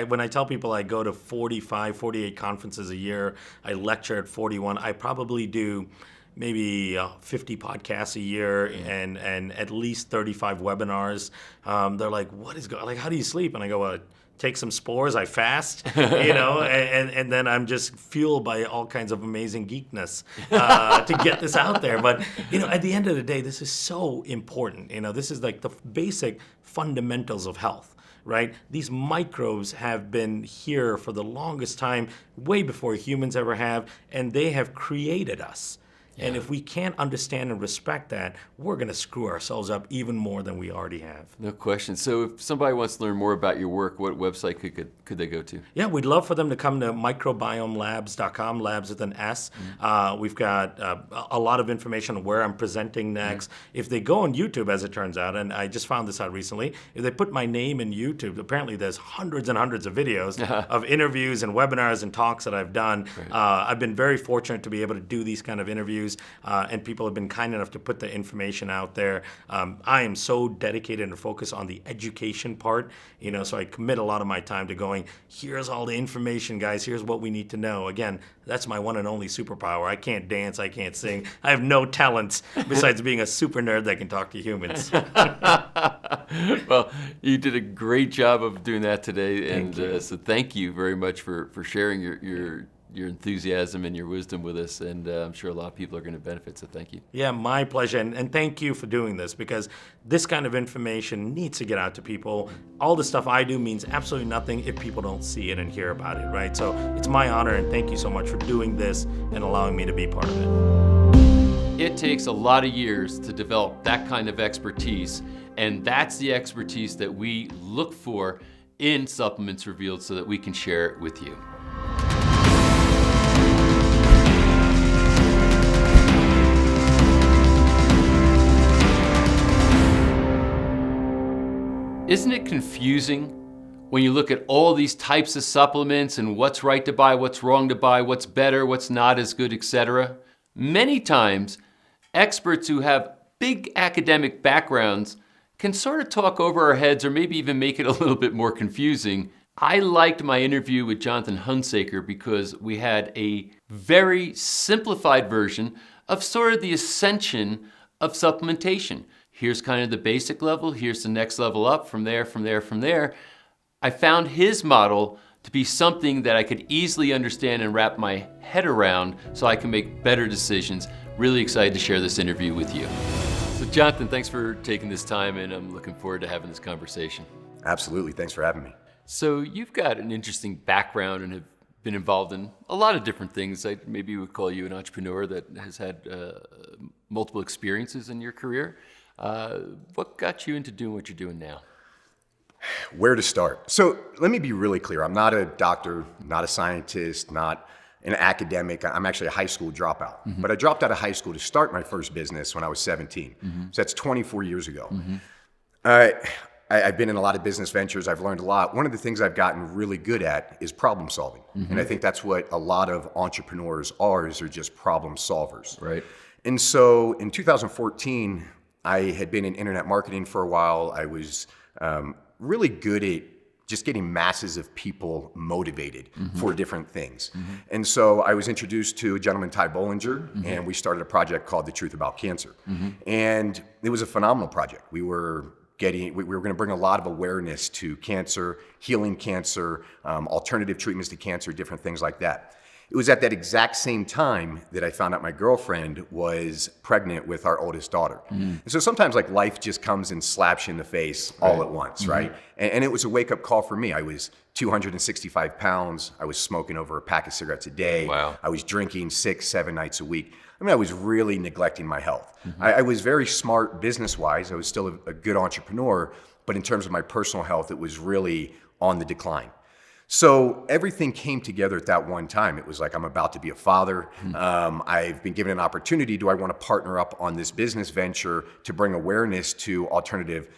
when I tell people I go to 45, 48 conferences a year, I lecture at 41, I probably do maybe 50 podcasts a year and at least 35 webinars. They're like, how do you sleep? And I go, well, take some spores, I fast, and then I'm just fueled by all kinds of amazing geekness to get this out there. But, at the end of the day, this is so important. This is like the basic fundamentals of health. Right? These microbes have been here for the longest time, way before humans ever have, and they have created us. Yeah. And if we can't understand and respect that, we're going to screw ourselves up even more than we already have. No question. So if somebody wants to learn more about your work, what website could they go to? Yeah, we'd love for them to come to microbiomelabs.com, labs with an S. We've got a lot of information on where I'm presenting next. If they go on YouTube, as it turns out, and I just found this out recently, if they put my name in YouTube, apparently there's hundreds and hundreds of videos of interviews and webinars and talks that I've done. I've been very fortunate to be able to do these kind of interviews issues, and people have been kind enough to put the information out there. I am so dedicated and focused on the education part, so I commit a lot of my time to going, here's all the information, guys, here's what we need to know. Again, that's my one and only superpower. I can't dance, I can't sing. I have no talents besides being a super nerd that can talk to humans. Well, you did a great job of doing that today, and so thank you very much for sharing your enthusiasm and your wisdom with us, and I'm sure a lot of people are going to benefit, so thank you. Yeah, my pleasure, and thank you for doing this, because this kind of information needs to get out to people. All the stuff I do means absolutely nothing if people don't see it and hear about it, right? So it's my honor, and thank you so much for doing this and allowing me to be part of it. It takes a lot of years to develop that kind of expertise, and that's the expertise that we look for in Supplements Revealed so that we can share it with you. Isn't it confusing when you look at all these types of supplements and what's right to buy, what's wrong to buy, what's better, what's not as good, etc.? Many times, experts who have big academic backgrounds can sort of talk over our heads or maybe even make it a little bit more confusing. I liked my interview with Jonathan Hunsaker because we had a very simplified version of sort of the ascension of supplementation. Here's kind of the basic level, here's the next level up, from there. I found his model to be something that I could easily understand and wrap my head around so I can make better decisions. Really excited to share this interview with you. So Jonathan, thanks for taking this time, and I'm looking forward to having this conversation. Absolutely. Thanks for having me. So you've got an interesting background and have been involved in a lot of different things. I maybe would call you an entrepreneur that has had multiple experiences in your career. What got you into doing what you're doing now? Where to start? So let me be really clear. I'm not a doctor, not a scientist, not an academic. I'm actually a high school dropout. Mm-hmm. But I dropped out of high school to start my first business when I was 17. Mm-hmm. So that's 24 years ago. Mm-hmm. I've been in a lot of business ventures. I've learned a lot. One of the things I've gotten really good at is problem solving. Mm-hmm. And I think that's what a lot of entrepreneurs are, is they're just problem solvers. Right. And so in 2014, I had been in internet marketing for a while. I was really good at just getting masses of people motivated for different things. Mm-hmm. And so I was introduced to a gentleman, Ty Bollinger, and we started a project called The Truth About Cancer. Mm-hmm. And it was a phenomenal project. We were going to bring a lot of awareness to cancer, healing cancer, alternative treatments to cancer, different things like that. It was at that exact same time that I found out my girlfriend was pregnant with our oldest daughter. Mm-hmm. And so sometimes like life just comes and slaps you in the face all at once, right? And it was a wake-up call for me. I was 265 pounds. I was smoking over a pack of cigarettes a day. Wow. I was drinking 6-7 nights a week. I mean, I was really neglecting my health. I was very smart business-wise. I was still a good entrepreneur, but in terms of my personal health, it was really on the decline. So everything came together at that one time. It was like, I'm about to be a father. I've been given an opportunity. Do I want to partner up on this business venture to bring awareness to alternative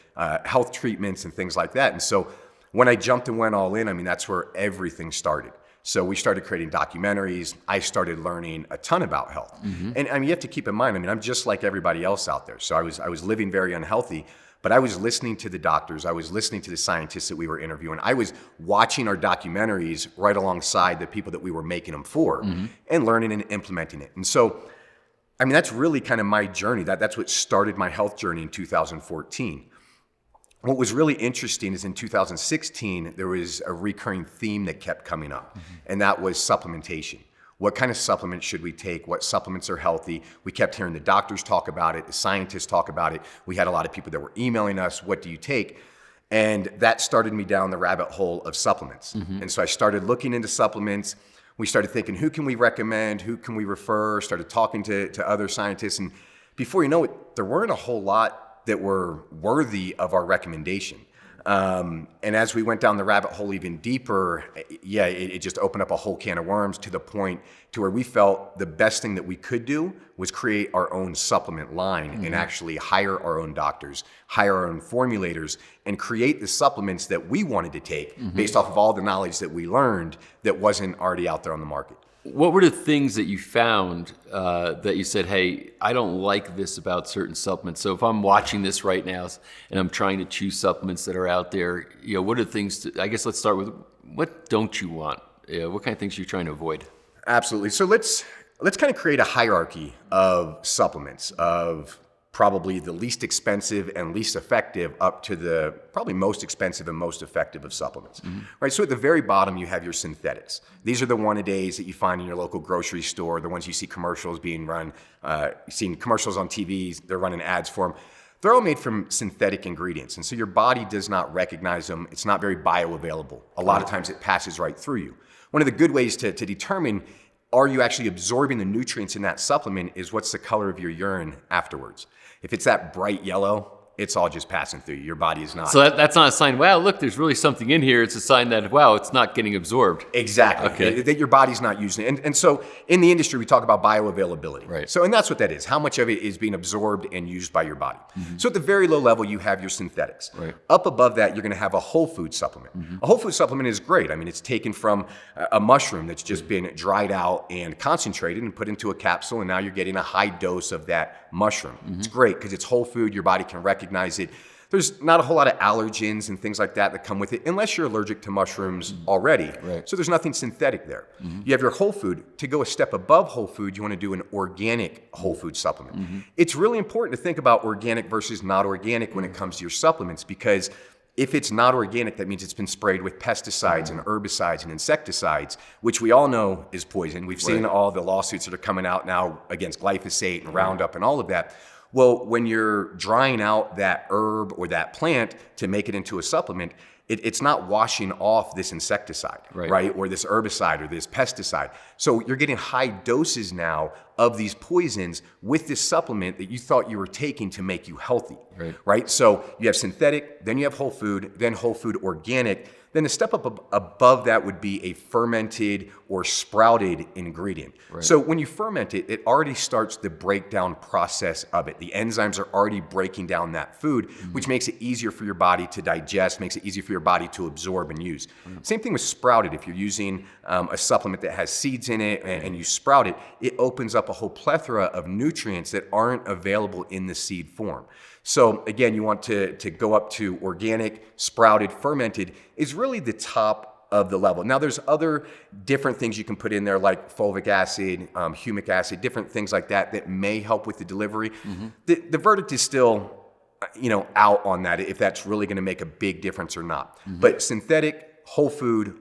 health treatments and things like that? And so when I jumped and went all in, I mean, that's where everything started. So we started creating documentaries. I started learning a ton about health. And I mean, you have to keep in mind, I mean, I'm just like everybody else out there. So I was living very unhealthy. But I was listening to the doctors, I was listening to the scientists that we were interviewing. I was watching our documentaries right alongside the people that we were making them for and learning and implementing it. And so, I mean, that's really kind of my journey. That's what started my health journey in 2014. What was really interesting is in 2016, there was a recurring theme that kept coming up, and that was supplementation. What kind of supplements should we take? What supplements are healthy? We kept hearing the doctors talk about it, the scientists talk about it. We had a lot of people that were emailing us, what do you take? And that started me down the rabbit hole of supplements. And so I started looking into supplements. We started thinking, who can we recommend? Who can we refer? Started talking to other scientists. And before you know it, there weren't a whole lot that were worthy of our recommendation. And as we went down the rabbit hole even deeper, it just opened up a whole can of worms to the point to where we felt the best thing that we could do was create our own supplement line and actually hire our own doctors, hire our own formulators, and create the supplements that we wanted to take based off of all the knowledge that we learned that wasn't already out there on the market. What were the things that you found that you said, hey, I don't like this about certain supplements? So if I'm watching this right now and I'm trying to choose supplements that are out there, what are the things, I guess let's start with what don't you want? What kind of things are you trying to avoid? Absolutely. So let's kind of create a hierarchy of supplements, of probably the least expensive and least effective up to the probably most expensive and most effective of supplements. Right? So at the very bottom, you have your synthetics. These are the one-a-days that you find in your local grocery store, the ones you see commercials being run, seeing commercials on TV, they're running ads for them. They're all made from synthetic ingredients, and so your body does not recognize them. It's not very bioavailable. A lot of times it passes right through you. One of the good ways to determine are you actually absorbing the nutrients in that supplement is what's the color of your urine afterwards. If it's that bright yellow, it's all just passing through you. Your body is not. So that's not a sign, wow, look, there's really something in here. It's a sign that, wow, it's not getting absorbed. Exactly. Okay. That your body's not using it. And so in the industry, we talk about bioavailability. Right. So, and that's what that is. How much of it is being absorbed and used by your body. So at the very low level, you have your synthetics. Right. Up above that, you're going to have a whole food supplement. A whole food supplement is great. I mean, it's taken from a mushroom that's just been dried out and concentrated and put into a capsule, and now you're getting a high dose of that mushroom. It's great because it's whole food. Your body can recognize it. There's not a whole lot of allergens and things like that come with it, unless you're allergic to mushrooms already. Right. So there's nothing synthetic there. You have your whole food. To go a step above whole food, you want to do an organic whole food supplement. It's really important to think about organic versus not organic when it comes to your supplements, because if it's not organic, that means it's been sprayed with pesticides and herbicides and insecticides, which we all know is poison. We've seen all the lawsuits that are coming out now against glyphosate and Roundup and all of that. Well, when you're drying out that herb or that plant to make it into a supplement, it's not washing off this insecticide, right? Or this herbicide or this pesticide. So you're getting high doses now of these poisons with this supplement that you thought you were taking to make you healthy, right? So you have synthetic, then you have whole food, then whole food organic. Then the step up above that would be a fermented or sprouted ingredient. So when you ferment it, it already starts the breakdown process of it. The enzymes are already breaking down that food, which makes it easier for your body to digest, makes it easier for your body to absorb and use. Same thing with sprouted. If you're using a supplement that has seeds in it and you sprout it, it opens up a whole plethora of nutrients that aren't available in the seed form. So again, you want to go up to organic, sprouted, fermented is really the top of the level. Now there's other different things you can put in there like fulvic acid, humic acid, different things like that may help with the delivery. The verdict is still out on that, if that's really going to make a big difference or not. But synthetic, whole food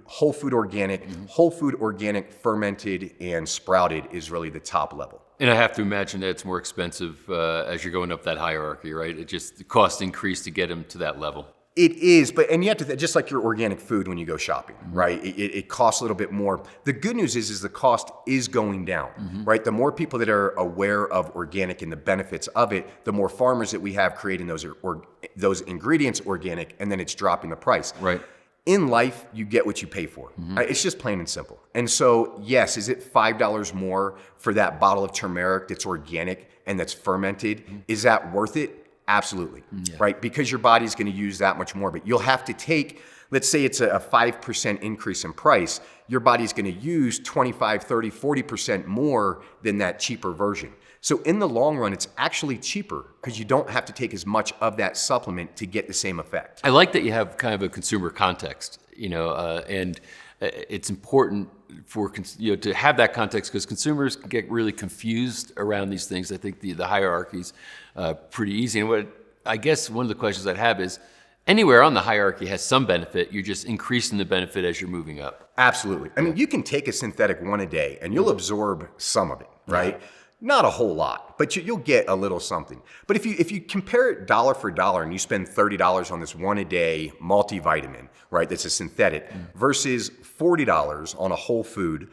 organic, whole food organic, fermented, and sprouted is really the top level. And I have to imagine that it's more expensive as you're going up that hierarchy, right? The cost increase to get them to that level. It is, and you have to, just like your organic food when you go shopping, right? It costs a little bit more. The good news is the cost is going down, right? The more people that are aware of organic and the benefits of it, the more farmers that we have creating those ingredients organic, and then it's dropping the price. Right. In life, you get what you pay for. It's just plain and simple. And so, yes, is it $5 more for that bottle of turmeric that's organic and that's fermented? Is that worth it? Absolutely, right? Because your body's going to use that much more. But you'll have to take, let's say it's a 5% increase in price, your body's going to use 25, 30, 40% more than that cheaper version. So in the long run, it's actually cheaper because you don't have to take as much of that supplement to get the same effect. I like that you have kind of a consumer context, and it's important for to have that context because consumers get really confused around these things. I think the hierarchy's pretty easy. And I guess one of the questions I'd have is, anywhere on the hierarchy has some benefit. You're just increasing the benefit as you're moving up. Absolutely. I mean, you can take a synthetic one a day and you'll absorb some of it, right? Not a whole lot, but you'll get a little something. But if you compare it dollar for dollar and you spend $30 on this one a day multivitamin, right, that's a synthetic, versus $40 on a whole food,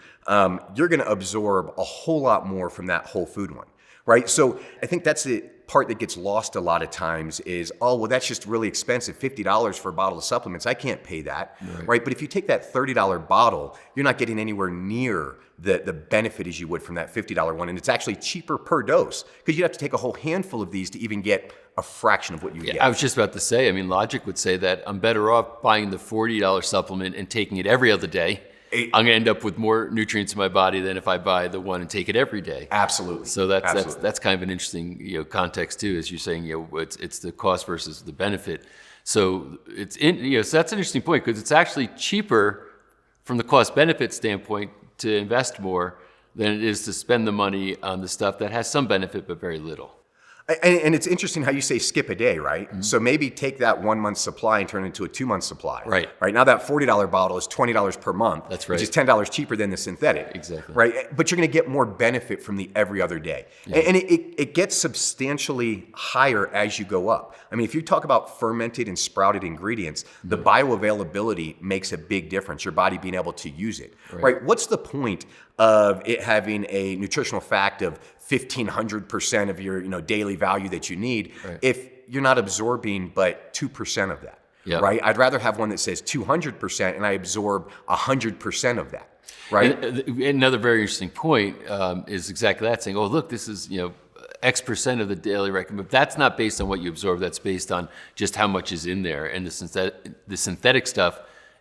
you're going to absorb a whole lot more from that whole food one, right? So I think that's the part that gets lost a lot of times is, oh, well, that's just really expensive, $50 for a bottle of supplements. I can't pay that, right? But if you take that $30 bottle, you're not getting anywhere near the benefit as you would from that $50 one. And it's actually cheaper per dose because you have to take a whole handful of these to even get a fraction of what you get. I was just about to say, I mean, logic would say that I'm better off buying the $40 supplement and taking it every other day I'm going to end up with more nutrients in my body than if I buy the one and take it every day. Absolutely. So that's Absolutely. kind of an interesting context too, as you're saying. It's the cost versus the benefit. So so that's an interesting point, because it's actually cheaper from the cost benefit standpoint to invest more than it is to spend the money on the stuff that has some benefit but very little. And it's interesting how you say skip a day, right? So maybe take that 1 month supply and turn it into a 2 month supply. Right. Right. Now that $40 bottle is $20 per month. That's right. Which is $10 cheaper than the synthetic. Exactly. Right. But you're going to get more benefit from the every other day. Yeah. And it gets substantially higher as you go up. I mean, if you talk about fermented and sprouted ingredients, the bioavailability makes a big difference, your body being able to use it. Right. What's the point of it having a nutritional fact of 1,500% of your daily value that you need if you're not absorbing but 2% of that? Yep. Right? I'd rather have one that says 200% and I absorb 100% of that. Right? And another very interesting point is exactly that, saying, oh, look, this is, X percent of the daily recommend. But that's not based on what you absorb. That's based on just how much is in there. And the synthetic stuff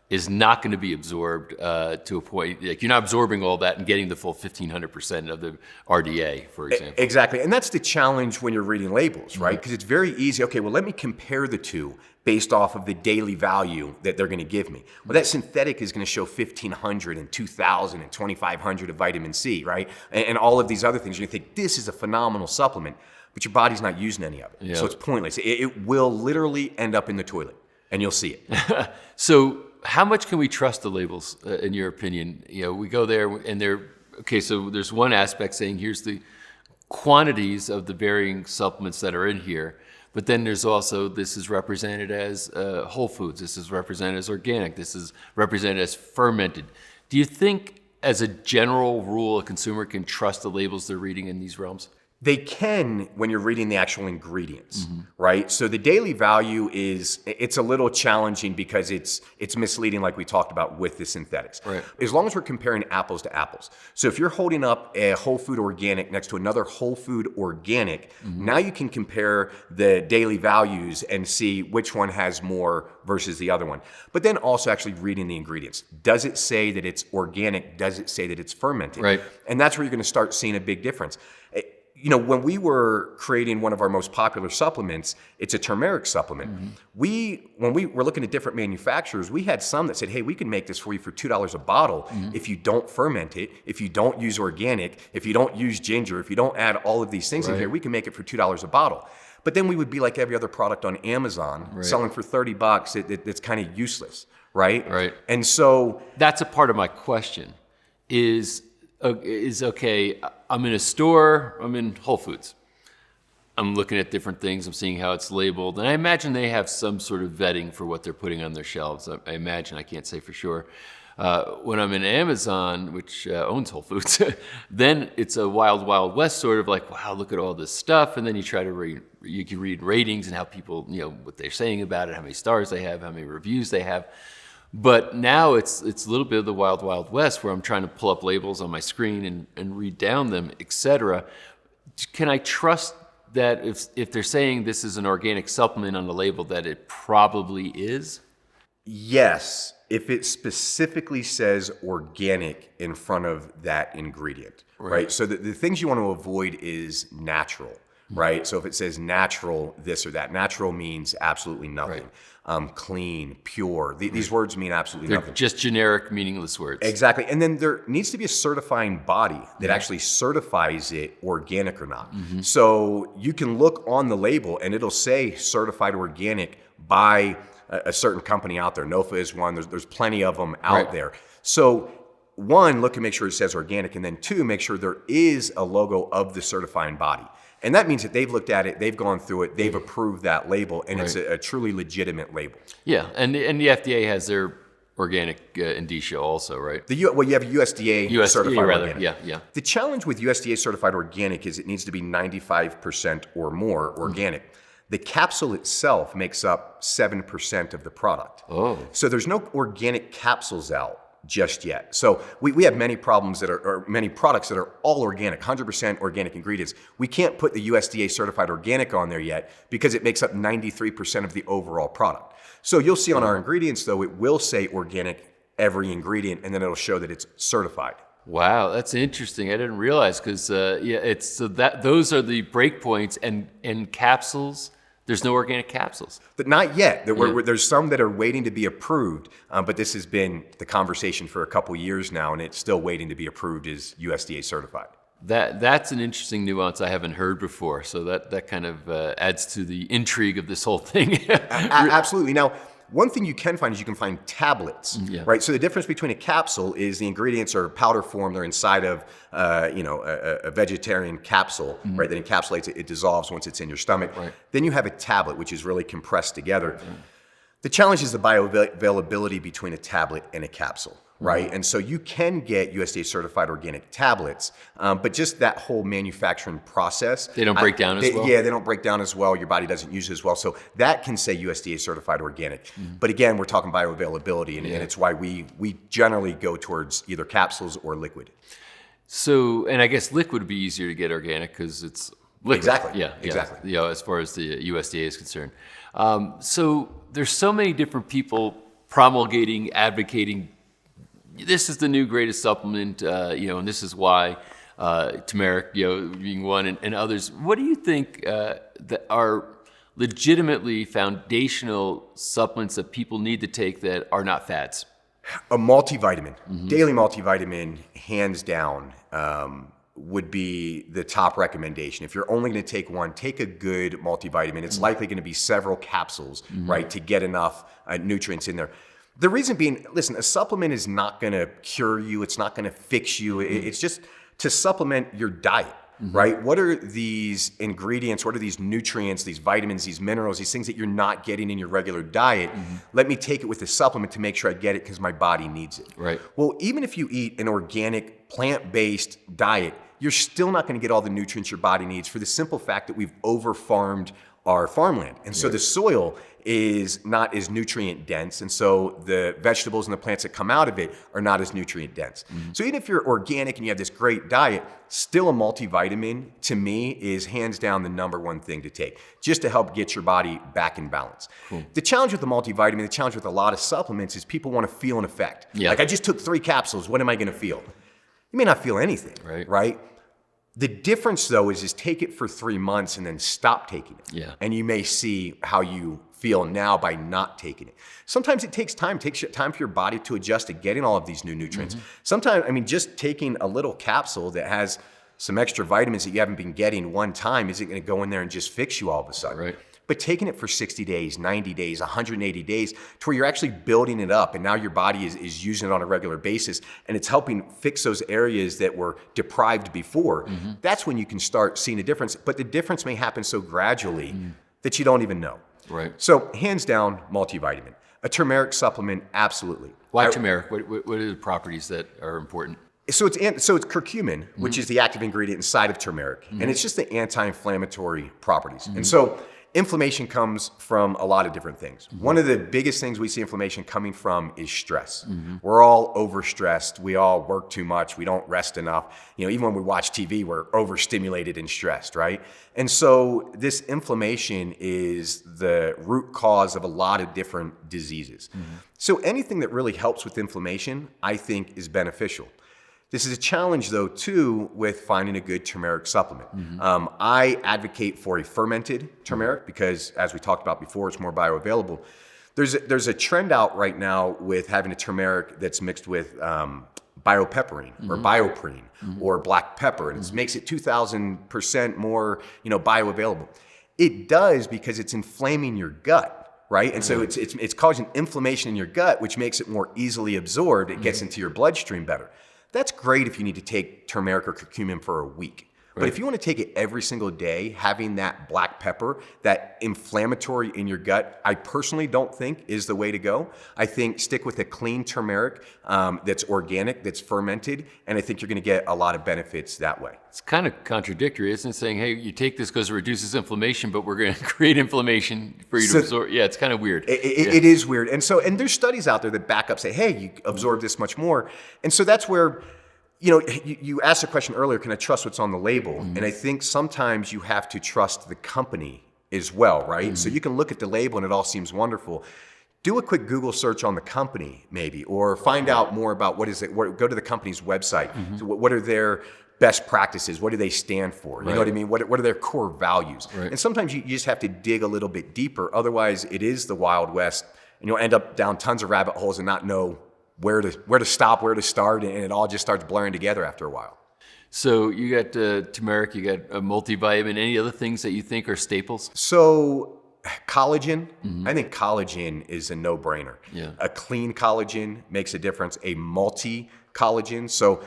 is not going to be absorbed to a point, like you're not absorbing all that and getting the full 1,500% of the RDA, for example. Exactly. And that's the challenge when you're reading labels, right? Because it's very easy. Okay, well, let me compare the two based off of the daily value that they're going to give me. Well, that synthetic is going to show 1,500 and 2,000 and 2,500 of vitamin C, right? And all of these other things. You're going to think, this is a phenomenal supplement, but your body's not using any of it. Yeah. So it's pointless. It will literally end up in the toilet, and you'll see it. So how much can we trust the labels, in your opinion? We go there and so there's one aspect saying here's the quantities of the varying supplements that are in here, but then there's also, this is represented as whole foods, this is represented as organic, this is represented as fermented. Do you think, as a general rule, a consumer can trust the labels they're reading in these realms? They can when you're reading the actual ingredients, right? So the daily value it's a little challenging because it's misleading, like we talked about with the synthetics. Right. As long as we're comparing apples to apples. So if you're holding up a whole food organic next to another whole food organic, now you can compare the daily values and see which one has more versus the other one. But then also actually reading the ingredients. Does it say that it's organic? Does it say that it's fermented? Right. And that's where you're going to start seeing a big difference. When we were creating one of our most popular supplements, it's a turmeric supplement. When we were looking at different manufacturers, we had some that said, hey, we can make this for you for $2 a bottle if you don't ferment it, if you don't use organic, if you don't use ginger, if you don't add all of these things in here, we can make it for $2 a bottle. But then we would be like every other product on Amazon, selling for $30. It's kind of useless, right? Right. And so That's a part of my question is okay, I'm in a store, I'm in Whole Foods. I'm looking at different things, I'm seeing how it's labeled, and I imagine they have some sort of vetting for what they're putting on their shelves. I imagine, I can't say for sure. When I'm in Amazon, which owns Whole Foods, then it's a wild, wild west sort of like, wow, look at all this stuff. And then you try to you can read ratings and how people, what they're saying about it, how many stars they have, how many reviews they have. But now it's a little bit of the wild, wild west where I'm trying to pull up labels on my screen and read down them, etc. Can I trust that if they're saying this is an organic supplement on the label that it probably is? yes, if it specifically says organic in front of that ingredient, right? So the things you want to avoid is natural, right? So if it says natural this or that, natural means absolutely nothing. Clean, pure, these words mean absolutely They're nothing. just generic, meaningless words. Exactly. And then there needs to be a certifying body that actually certifies it organic or not. So you can look on the label and it'll say certified organic by a certain company out there. NOFA is one. There's plenty of them out there. So one, look and make sure it says organic. And then two, make sure there is a logo of the certifying body. And that means that they've looked at it, they've gone through it, they've approved that label, and it's a truly legitimate label. Yeah, and the FDA has their organic indicia also, right? You have USDA certified organic. Yeah. The challenge with USDA certified organic is it needs to be 95% or more organic. The capsule itself makes up 7% of the product. Oh. So there's no organic capsules out just yet. So we have many problems or many products that are all organic, 100% organic ingredients. We can't put the USDA certified organic on there yet because it makes up 93% of the overall product. So you'll see on our ingredients though, it will say organic every ingredient, and then it'll show that it's certified. Wow, that's interesting. I didn't realize because it's so that those are the breakpoints and capsules. There's no organic capsules. But not yet. There's some that are waiting to be approved, but this has been the conversation for a couple years now, and it's still waiting to be approved as USDA certified. That's an interesting nuance I haven't heard before. So that kind of adds to the intrigue of this whole thing. Absolutely. Now, one thing you can find is you can find tablets, Yeah. right? So the difference between a capsule is the ingredients are powder form. They're inside of, a vegetarian capsule, right? That encapsulates it. It dissolves once it's in your stomach. Right. Then you have a tablet, which is really compressed together. The challenge is the bioavailability between a tablet and a capsule, right? And so you can get USDA certified organic tablets, but just that whole manufacturing process. They don't break down as well? Yeah, they don't break down as well. Your body doesn't use it as well. So that can say USDA certified organic. But again, we're talking bioavailability, and it's why we generally go towards either capsules or liquid. So, and I guess liquid would be easier to get organic because it's liquid. Exactly. Yeah, Exactly. As far as the USDA is concerned. So there's so many different people promulgating, advocating. This is the new greatest supplement, and this is why turmeric, being one, and others. What do you think that are legitimately foundational supplements that people need to take that are not fads? A multivitamin, daily multivitamin, hands down, would be the top recommendation. If you're only going to take one, take a good multivitamin. It's likely going to be several capsules, right, to get enough nutrients in there. The reason being, listen, a supplement is not going to cure you. It's not going to fix you. It's just to supplement your diet, right? What are these ingredients? What are these nutrients, these vitamins, these minerals, these things that you're not getting in your regular diet? Let me take it with a supplement to make sure I get it because my body needs it. Right. Well, even if you eat an organic, plant-based diet, you're still not going to get all the nutrients your body needs for the simple fact that we've over-farmed our farmland. And so the soil is not as nutrient dense. And so the vegetables and the plants that come out of it are not as nutrient dense. So even if you're organic and you have this great diet, still a multivitamin to me is hands down the number one thing to take, just to help get your body back in balance. The challenge with the multivitamin, the challenge with a lot of supplements is people want to feel an effect. Yeah. Like I just took 3 capsules, what am I going to feel? You may not feel anything, right? The difference, though, is take it for 3 months and then stop taking it. Yeah. And you may see how you feel now by not taking it. Sometimes it takes time. It takes time for your body to adjust to getting all of these new nutrients. Sometimes, just taking a little capsule that has some extra vitamins that you haven't been getting one time isn't going to go in there and just fix you all of a sudden. Right. But taking it for 60 days, 90 days, 180 days, to where you're actually building it up and now your body is using it on a regular basis and it's helping fix those areas that were deprived before, that's when you can start seeing a difference. But the difference may happen so gradually that you don't even know. Right. So hands down, multivitamin. A turmeric supplement, absolutely. Why turmeric? What are the properties that are important? So it's curcumin, which is the active ingredient inside of turmeric, and it's just the anti-inflammatory properties. And so inflammation comes from a lot of different things. One of the biggest things we see inflammation coming from is stress. We're all overstressed. We all work too much. We don't rest enough. Even when we watch TV, we're overstimulated and stressed, right? And so this inflammation is the root cause of a lot of different diseases. So anything that really helps with inflammation, I think, is beneficial. This is a challenge, though, too, with finding a good turmeric supplement. I advocate for a fermented turmeric because, as we talked about before, it's more bioavailable. There's a trend out right now with having a turmeric that's mixed with biopepperine or bioprine or black pepper, and it makes it 2,000% more, bioavailable. It does because it's inflaming your gut, right? And so it's causing inflammation in your gut, which makes it more easily absorbed. It gets into your bloodstream better. That's great if you need to take turmeric or curcumin for a week. But if you want to take it every single day, having that black pepper, that inflammatory in your gut, I personally don't think is the way to go. I think stick with a clean turmeric that's organic, that's fermented, and I think you're going to get a lot of benefits that way. It's kind of contradictory, isn't it? Saying, hey, you take this because it reduces inflammation, but we're going to create inflammation for you to absorb. Yeah, it's kind of weird. It is weird. And there's studies out there that back up, say, hey, you absorb this much more. And so that's where, you asked a question earlier, can I trust what's on the label? And I think sometimes you have to trust the company as well, right? So you can look at the label and it all seems wonderful. Do a quick Google search on the company, maybe, or find out more about what is it. Go to the company's website. So what are their best practices? What do they stand for? You know what I mean? What are their core values? And sometimes you just have to dig a little bit deeper. Otherwise, it is the Wild West, and you'll end up down tons of rabbit holes and not know where to stop, where to start, and it all just starts blurring together after a while. So you got turmeric, you got a multivitamin. Any other things that you think are staples? So collagen, I think collagen is a no-brainer. Yeah. A clean collagen makes a difference. A multi-collagen. So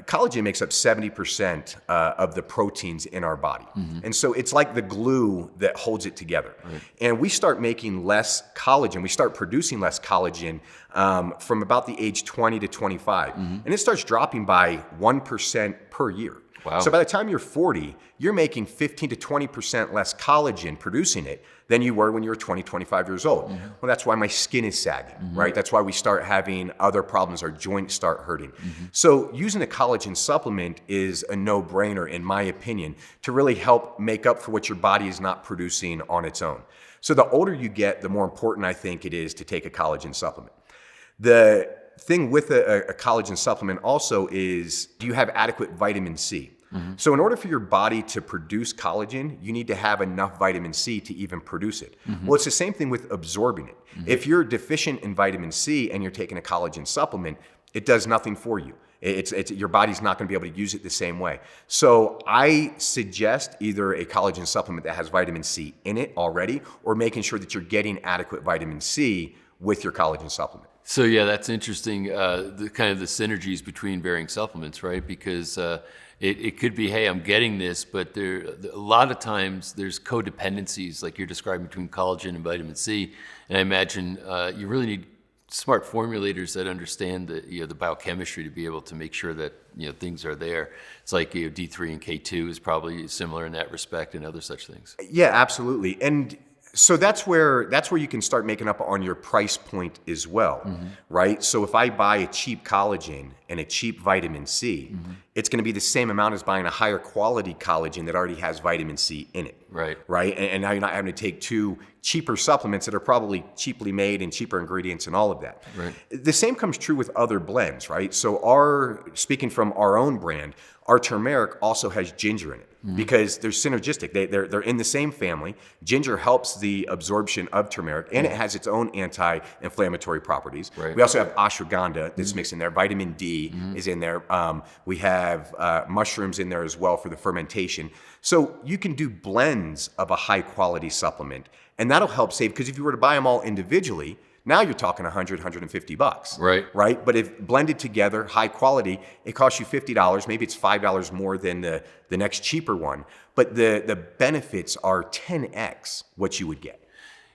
collagen makes up 70% of the proteins in our body. And so it's like the glue that holds it together. And we start making less collagen. We start producing less collagen from about the age 20 to 25. And it starts dropping by 1% per year. Wow. So by the time you're 40, you're making 15 to 20% less collagen producing it than you were when you were 20, 25 years old. Well, that's why my skin is sagging, right? That's why we start having other problems. Our joints start hurting. So using a collagen supplement is a no-brainer, in my opinion, to really help make up for what your body is not producing on its own. So the older you get, the more important I think it is to take a collagen supplement. The thing with a collagen supplement also is, do you have adequate vitamin C? So in order for your body to produce collagen, you need to have enough vitamin C to even produce it. Well, it's the same thing with absorbing it. If you're deficient in vitamin C and you're taking a collagen supplement, it does nothing for you. Your body's not going to be able to use it the same way. So I suggest either a collagen supplement that has vitamin C in it already, or making sure that you're getting adequate vitamin C with your collagen supplement. So yeah, that's interesting. The kind of the synergies between varying supplements, right? Because it could be, hey, I'm getting this, but a lot of times there's codependencies, like you're describing, between collagen and vitamin C. And I imagine you really need smart formulators that understand the biochemistry to be able to make sure that things are there. It's like D3 and K2 is probably similar in that respect, and other such things. Yeah, absolutely. And so that's where you can start making up on your price point as well, right? So if I buy a cheap collagen and a cheap vitamin C, it's going to be the same amount as buying a higher quality collagen that already has vitamin C in it. Right. And now you're not having to take two cheaper supplements that are probably cheaply made and cheaper ingredients and all of that. The same comes true with other blends, right? So speaking from our own brand, our turmeric also has ginger in it because they're synergistic. They're in the same family. Ginger helps the absorption of turmeric, and it has its own anti-inflammatory properties. We also have ashwagandha that's mixed in there. Vitamin D is in there. We have mushrooms in there as well for the fermentation. So you can do blends of a high quality supplement, and that'll help save, because if you were to buy them all individually, now you're talking $100, $150. Right. But if blended together, high quality, it costs you $50. Maybe it's $5 more than the next cheaper one. But the benefits are 10x what you would get.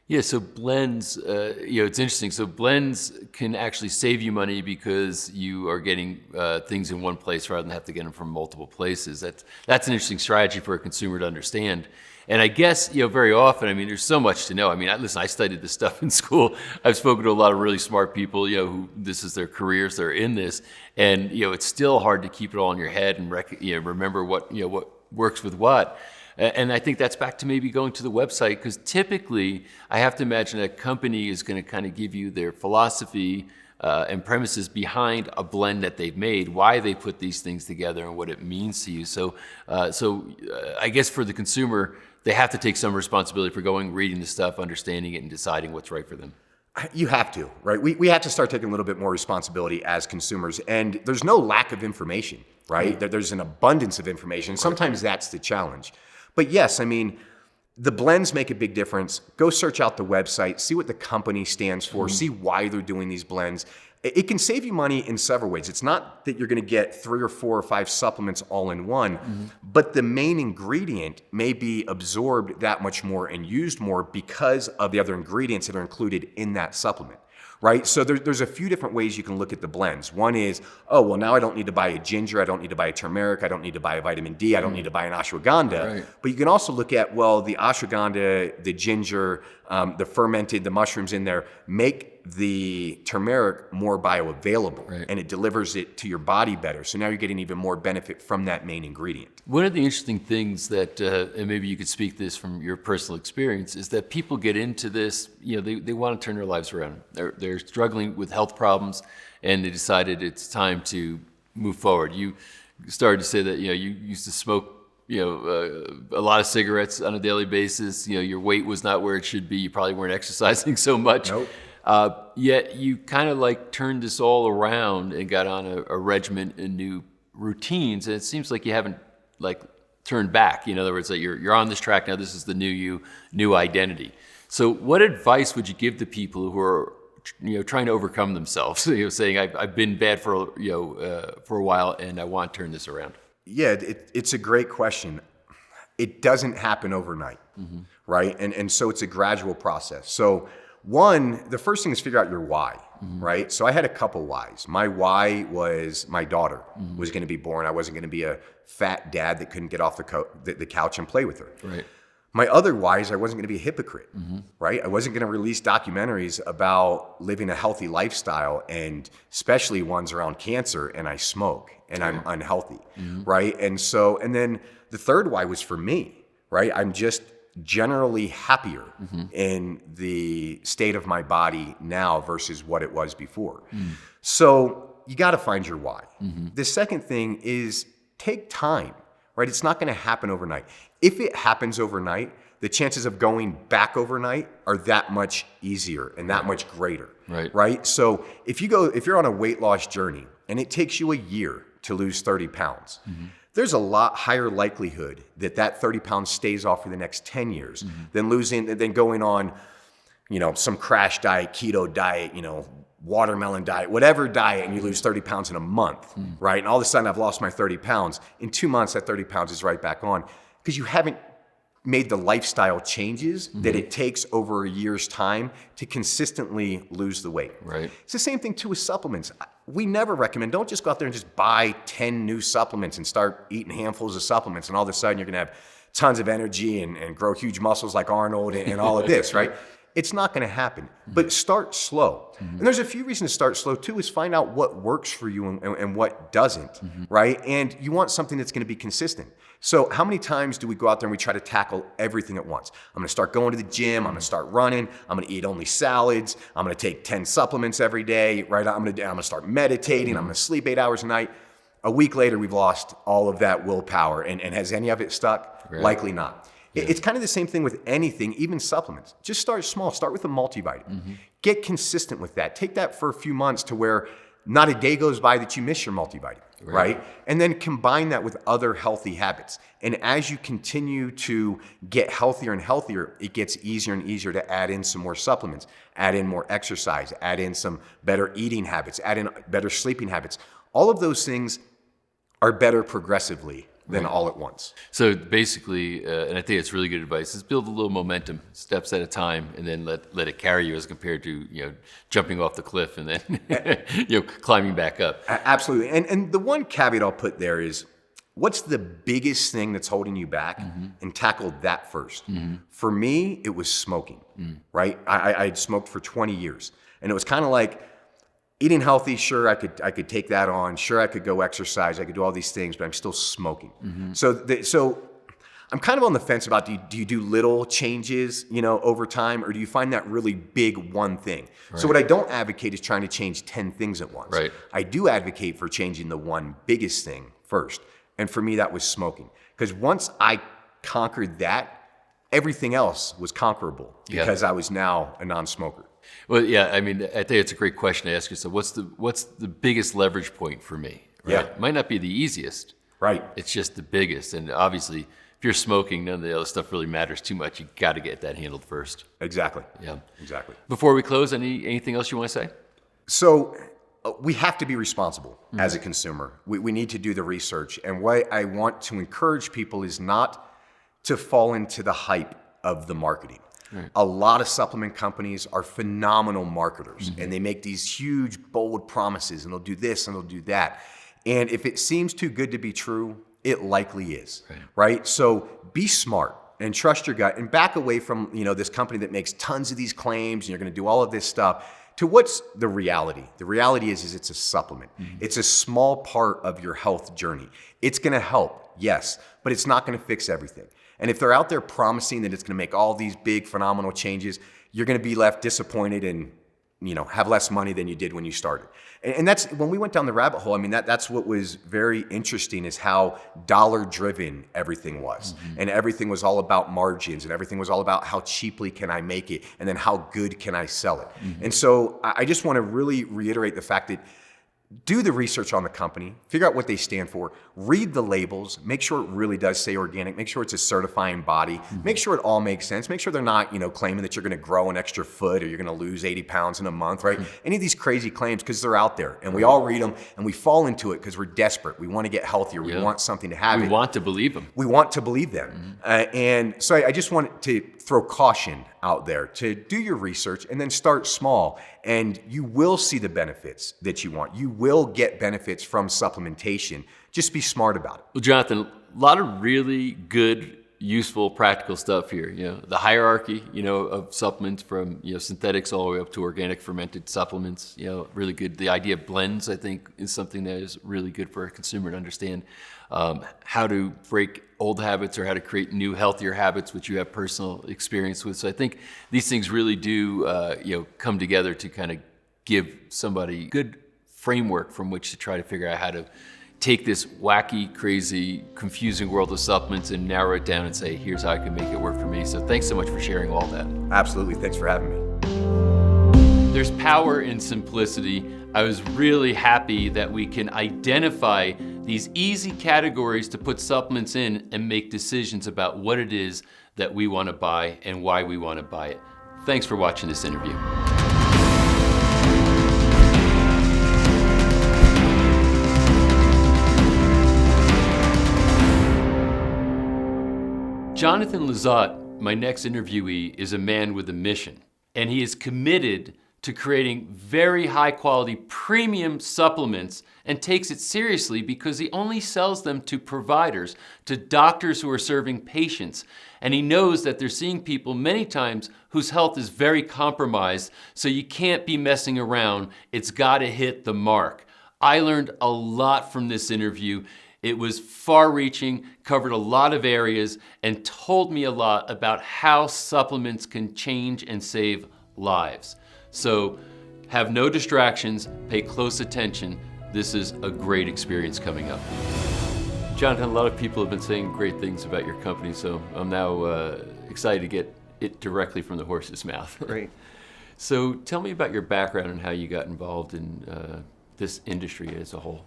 Yeah, so blends, it's interesting. So blends can actually save you money because you are getting things in one place rather than have to get them from multiple places. That's an interesting strategy for a consumer to understand. And I guess, very often, there's so much to know. I studied this stuff in school. I've spoken to a lot of really smart people, who this is their careers, they're in this. And, it's still hard to keep it all in your head and remember what works with what. And I think that's back to maybe going to the website, because typically I have to imagine a company is going to kind of give you their philosophy and premises behind a blend that they've made, why they put these things together and what it means to you. So I guess for the consumer, they have to take some responsibility for reading the stuff, understanding it, and deciding what's right for them. You have to, right? We have to start taking a little bit more responsibility as consumers. And there's no lack of information, right? There's an abundance of information. Sometimes that's the challenge. But yes, the blends make a big difference. Go search out the website, see what the company stands for, see why they're doing these blends. It can save you money in several ways. It's not that you're going to get 3 or 4 or 5 supplements all in one, but the main ingredient may be absorbed that much more and used more because of the other ingredients that are included in that supplement. right? So there's a few different ways you can look at the blends. One is, oh, well, now I don't need to buy a ginger, I don't need to buy a turmeric, I don't need to buy a vitamin D, I don't need to buy an ashwagandha. Right. But you can also look at, well, the ashwagandha, the ginger, the fermented, the mushrooms in there make the turmeric more bioavailable, Right. and it delivers it to your body better. So now you're getting even more benefit from that main ingredient. One of the interesting things that, and maybe you could speak this from your personal experience, is that people get into this, they want to turn their lives around. They're struggling with health problems, and they decided it's time to move forward. You started to say that, you used to smoke, a lot of cigarettes on a daily basis. Your weight was not where it should be. You probably weren't exercising so much. Nope. Yet you kind of like turned this all around and got on a regimen and new routines. And it seems like you haven't like turned back. In other words, that you're on this track now. This is the new you, new identity. So what advice would you give to people who are trying to overcome themselves? Saying I've been bad for a while and I want to turn this around. Yeah, it's a great question. It doesn't happen overnight, right? And so it's a gradual process. So the first thing is figure out your why, right? So I had a couple whys. My why was my daughter was going to be born. I wasn't going to be a fat dad that couldn't get off the couch and play with her. Right. My other why is I wasn't going to be a hypocrite, right? I wasn't going to release documentaries about living a healthy lifestyle, and especially ones around cancer, and I smoke and I'm unhealthy, right? And then the third why was for me, right? I'm just generally happier in the state of my body now versus what it was before. So you got to find your why. The second thing is take time, right? It's not going to happen overnight. If it happens overnight, the chances of going back overnight are that much easier and that much greater, right? So if you're on a weight loss journey and it takes you a year to lose 30 pounds, there's a lot higher likelihood that 30 pounds stays off for the next 10 years than going on, some crash diet, keto diet, watermelon diet, whatever diet, and you lose 30 pounds in a month, right? And all of a sudden I've lost my 30 pounds. In 2 months, that 30 pounds is right back on because you haven't made the lifestyle changes that it takes over a year's time to consistently lose the weight. Right. It's the same thing too with supplements. We never recommend, don't just go out there and just buy 10 new supplements and start eating handfuls of supplements and all of a sudden you're gonna have tons of energy and grow huge muscles like Arnold and all of this, right? It's not gonna happen, but start slow. And there's a few reasons to start slow too, is find out what works for you and what doesn't, right? And you want something that's gonna be consistent. So how many times do we go out there and we try to tackle everything at once? I'm gonna start going to the gym, I'm gonna start running, I'm gonna eat only salads, I'm gonna take 10 supplements every day, right? I'm gonna start meditating, I'm gonna sleep 8 hours a night. A week later, we've lost all of that willpower. And has any of it stuck? Right. Likely not. It's kind of the same thing with anything, even supplements. Just start small. Start with a multivitamin. Get consistent with that. Take that for a few months to where not a day goes by that you miss your multivitamin, right? And then combine that with other healthy habits. And as you continue to get healthier and healthier, it gets easier and easier to add in some more supplements, add in more exercise, add in some better eating habits, add in better sleeping habits. All of those things are better progressively than all at once. So basically, and I think it's really good advice, is build a little momentum, steps at a time, and then let it carry you as compared to jumping off the cliff and then climbing back up. Absolutely. And the one caveat I'll put there is, what's the biggest thing that's holding you back? And tackle that first. For me, it was smoking, right? I'd smoked for 20 years. And it was kind of like, eating healthy, sure, I could take that on. Sure, I could go exercise. I could do all these things, but I'm still smoking. So I'm kind of on the fence about, do you do little changes, over time, or do you find that really big one thing? Right. So what I don't advocate is trying to change 10 things at once. Right. I do advocate for changing the one biggest thing first. And for me, that was smoking. Because once I conquered that, everything else was conquerable because I was now a non-smoker. Well, yeah, I mean, I think it's a great question to ask yourself. What's the biggest leverage point for me? Right? Yeah. It might not be the easiest. Right. It's just the biggest. And obviously, if you're smoking, none of the other stuff really matters too much. You got to get that handled first. Exactly. Yeah. Exactly. Before we close, anything else you want to say? So we have to be responsible as a consumer. We need to do the research. And what I want to encourage people is not to fall into the hype of the marketing. A lot of supplement companies are phenomenal marketers, and they make these huge, bold promises, and they'll do this and they'll do that. And if it seems too good to be true, it likely is, right? So be smart and trust your gut and back away from, this company that makes tons of these claims and you're going to do all of this stuff to what's the reality. The reality is it's a supplement. It's a small part of your health journey. It's going to help, yes, but it's not going to fix everything. And if they're out there promising that it's going to make all these big, phenomenal changes, you're going to be left disappointed and, have less money than you did when you started. And that's when we went down the rabbit hole. I mean, that's what was very interesting is how dollar-driven everything was. And everything was all about margins, and everything was all about how cheaply can I make it, and then how good can I sell it. And so I just want to really reiterate the fact that do the research on the company, figure out what they stand for, read the labels, make sure it really does say organic, make sure it's a certifying body, make sure it all makes sense, make sure they're not, claiming that you're going to grow an extra foot or you're going to lose 80 pounds in a month, right? Any of these crazy claims, because they're out there and we all read them and we fall into it because we're desperate. We want to get healthier. We want something to have. We want to believe them. We want to believe them. And so I just want to throw caution out there to do your research and then start small, and you will see the benefits that you want. You will get benefits from supplementation. Just be smart about it. Well, Jonathan, a lot of really good, useful, practical stuff here. The hierarchy, of supplements from, synthetics all the way up to organic fermented supplements, really good. The idea of blends, I think, is something that is really good for a consumer to understand. How to break old habits or how to create new, healthier habits, which you have personal experience with. So I think these things really do, come together to kind of give somebody good framework from which to try to figure out how to take this wacky, crazy, confusing world of supplements and narrow it down and say, here's how I can make it work for me. So thanks so much for sharing all that. Absolutely. Thanks for having me. There's power in simplicity. I was really happy that we can identify these easy categories to put supplements in and make decisions about what it is that we want to buy and why we want to buy it. Thanks for watching this interview. Jonathan Lizotte, my next interviewee, is a man with a mission, and he is committed to creating very high quality premium supplements and takes it seriously because he only sells them to providers, to doctors who are serving patients. And he knows that they're seeing people many times whose health is very compromised, so you can't be messing around. It's got to hit the mark. I learned a lot from this interview. It was far-reaching, covered a lot of areas, and told me a lot about how supplements can change and save lives. So have no distractions, pay close attention. This is a great experience coming up. Jonathan, a lot of people have been saying great things about your company, so I'm now excited to get it directly from the horse's mouth. Great. So tell me about your background and how you got involved in this industry as a whole.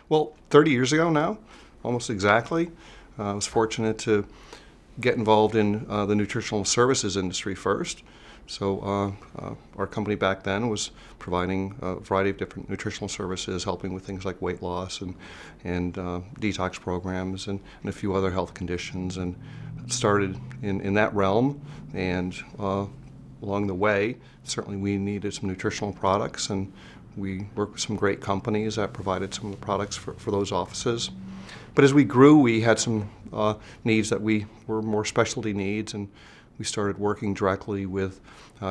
Well, 30 years ago now, almost exactly, I was fortunate to get involved in the nutritional services industry first. So our company back then was providing a variety of different nutritional services, helping with things like weight loss and detox programs and a few other health conditions. And it started in that realm, and along the way, certainly we needed some nutritional products, and we worked with some great companies that provided some of the products for those offices. But as we grew, we had some needs that were more specialty needs, and we started working directly with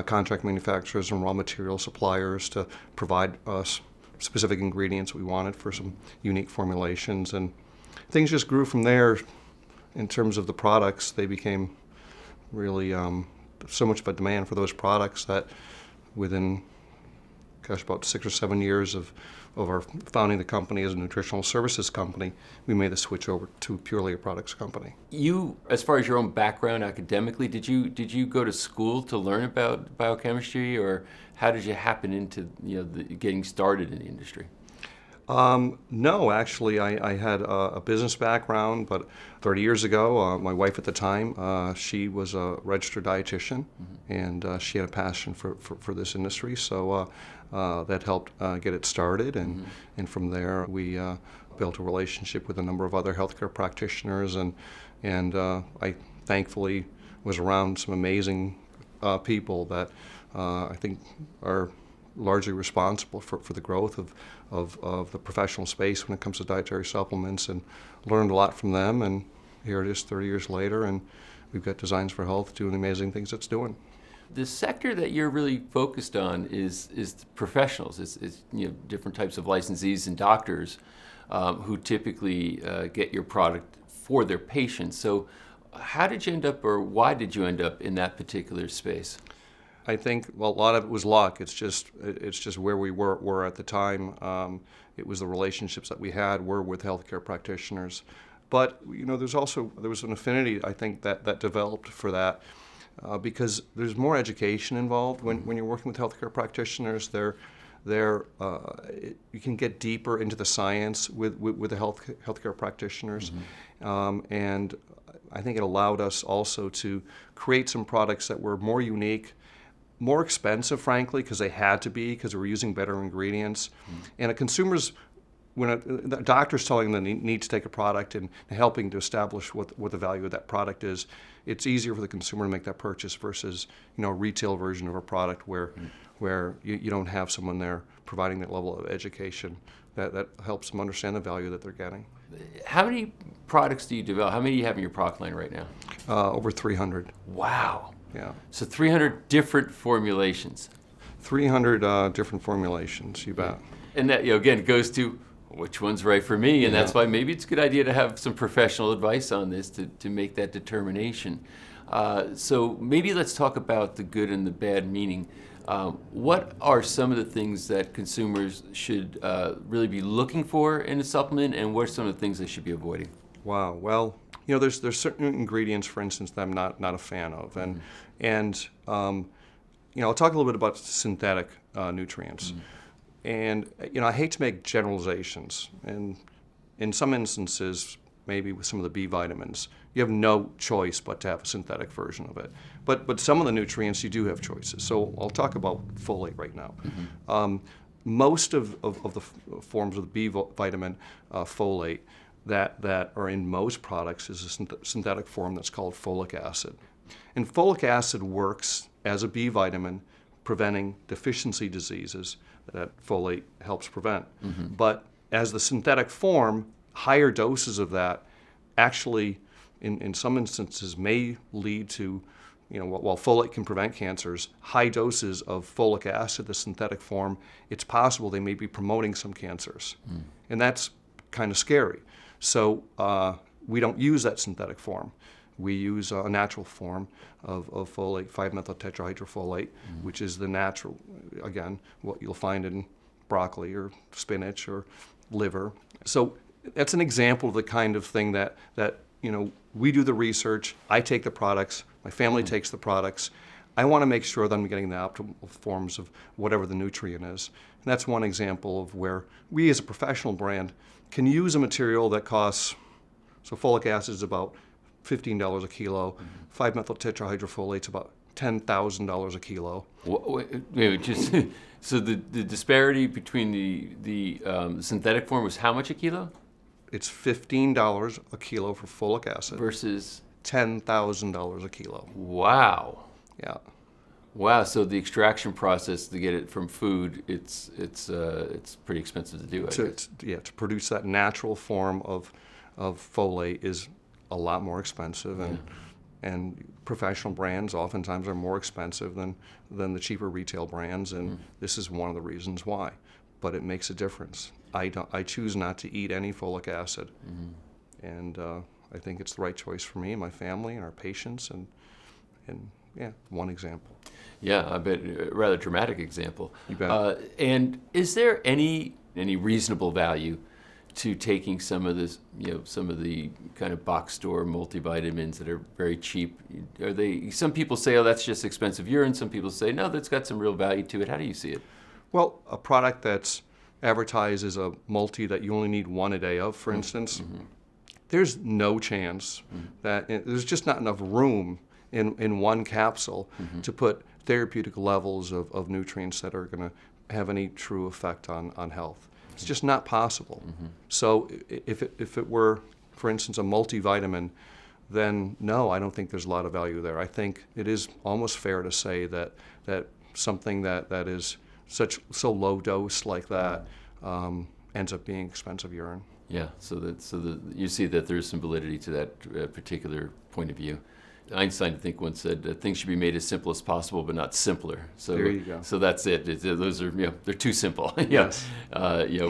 contract manufacturers and raw material suppliers to provide us specific ingredients we wanted for some unique formulations. And things just grew from there. In terms of the products, they became really so much of a demand for those products that within about 6 or 7 years of our founding the company as a nutritional services company, we made the switch over to purely a products company. You, as far as your own background academically, did you go to school to learn about biochemistry, or how did you happen into getting started in the industry? No, actually, I had a business background, but 30 years ago, my wife at the time, she was a registered dietitian, and she had a passion for this industry, so that helped get it started, and from there we built a relationship with a number of other healthcare practitioners, and I thankfully was around some amazing people that I think are largely responsible for the growth of the professional space when it comes to dietary supplements, and learned a lot from them. And here it is 30 years later, and we've got Designs for Health doing the amazing things it's doing. The sector that you're really focused on is the professionals. It's different types of licensees and doctors who typically get your product for their patients. So how did you end up, or why did you end up in that particular space? I think, well, a lot of it was luck. It's just where we were at the time. It was the relationships that we had were with healthcare practitioners. But there was an affinity, I think, that developed for that because there's more education involved when you're working with healthcare practitioners. You can get deeper into the science with the healthcare practitioners, and I think it allowed us also to create some products that were more unique, more expensive, frankly, because they had to be, because we were using better ingredients. And a consumer's, the doctor's telling them they need to take a product and helping to establish what the value of that product is, it's easier for the consumer to make that purchase versus a retail version of a product where you don't have someone there providing that level of education that helps them understand the value that they're getting. How many products do you develop? How many do you have in your product line right now? Over 300. Wow. Yeah. So 300 different formulations. 300 different formulations, you bet. And that, again, goes to which one's right for me, and that's why maybe it's a good idea to have some professional advice on this to make that determination. So maybe let's talk about the good and the bad, meaning what are some of the things that consumers should really be looking for in a supplement, and what are some of the things they should be avoiding? Wow. Well, there's certain ingredients, for instance, that I'm not a fan of, and I'll talk a little bit about synthetic nutrients. And I hate to make generalizations, and in some instances, maybe with some of the B vitamins, you have no choice but to have a synthetic version of it. But some of the nutrients, you do have choices. So I'll talk about folate right now. Most of the forms of the B vitamin, folate, that are in most products is a synthetic form that's called folic acid. And folic acid works as a B vitamin, preventing deficiency diseases that folate helps prevent. But as the synthetic form, higher doses of that actually, in some instances, may lead to, while folate can prevent cancers, high doses of folic acid, the synthetic form, it's possible they may be promoting some cancers. And that's kind of scary. So we don't use that synthetic form. We use a natural form of folate, 5-methyl tetrahydrofolate, which is the natural, again, what you'll find in broccoli or spinach or liver. So that's an example of the kind of thing that we do the research, I take the products, my family takes the products. I want to make sure that I'm getting the optimal forms of whatever the nutrient is. And that's one example of where we as a professional brand can use a material that costs, so folic acid is about $15 a kilo. 5-methyl tetrahydrofolate's about $10,000 a kilo. Wait, so the disparity between the synthetic form was how much a kilo? It's $15 a kilo for folic acid versus $10,000 a kilo. Wow. Yeah. Wow. So the extraction process to get it from food, it's pretty expensive to do. To produce that natural form of folate is a lot more expensive, and professional brands oftentimes are more expensive than the cheaper retail brands, and this is one of the reasons why. But it makes a difference. I choose not to eat any folic acid, and I think it's the right choice for me and my family and our patients, and one example. Yeah, I bet a rather dramatic example. You bet. And is there any reasonable value to taking some of this, some of the kind of box store multivitamins that are very cheap? Are they? Some people say, oh, that's just expensive urine. Some people say, no, that's got some real value to it. How do you see it? Well, a product that's advertised as a multi that you only need one a day of, for instance, there's no chance that there's just not enough room in one capsule to put therapeutic levels of nutrients that are going to have any true effect on health. It's just not possible. So if it were, for instance, a multivitamin then no, I don't think there's a lot of value there. I think it is almost fair to say that something that is so low dose like that ends up being expensive urine. Yeah, so you see that there's some validity to that particular point of view. Einstein, I think, once said that things should be made as simple as possible, but not simpler. So there you go. So that's it. Those are, they're too simple. Yes.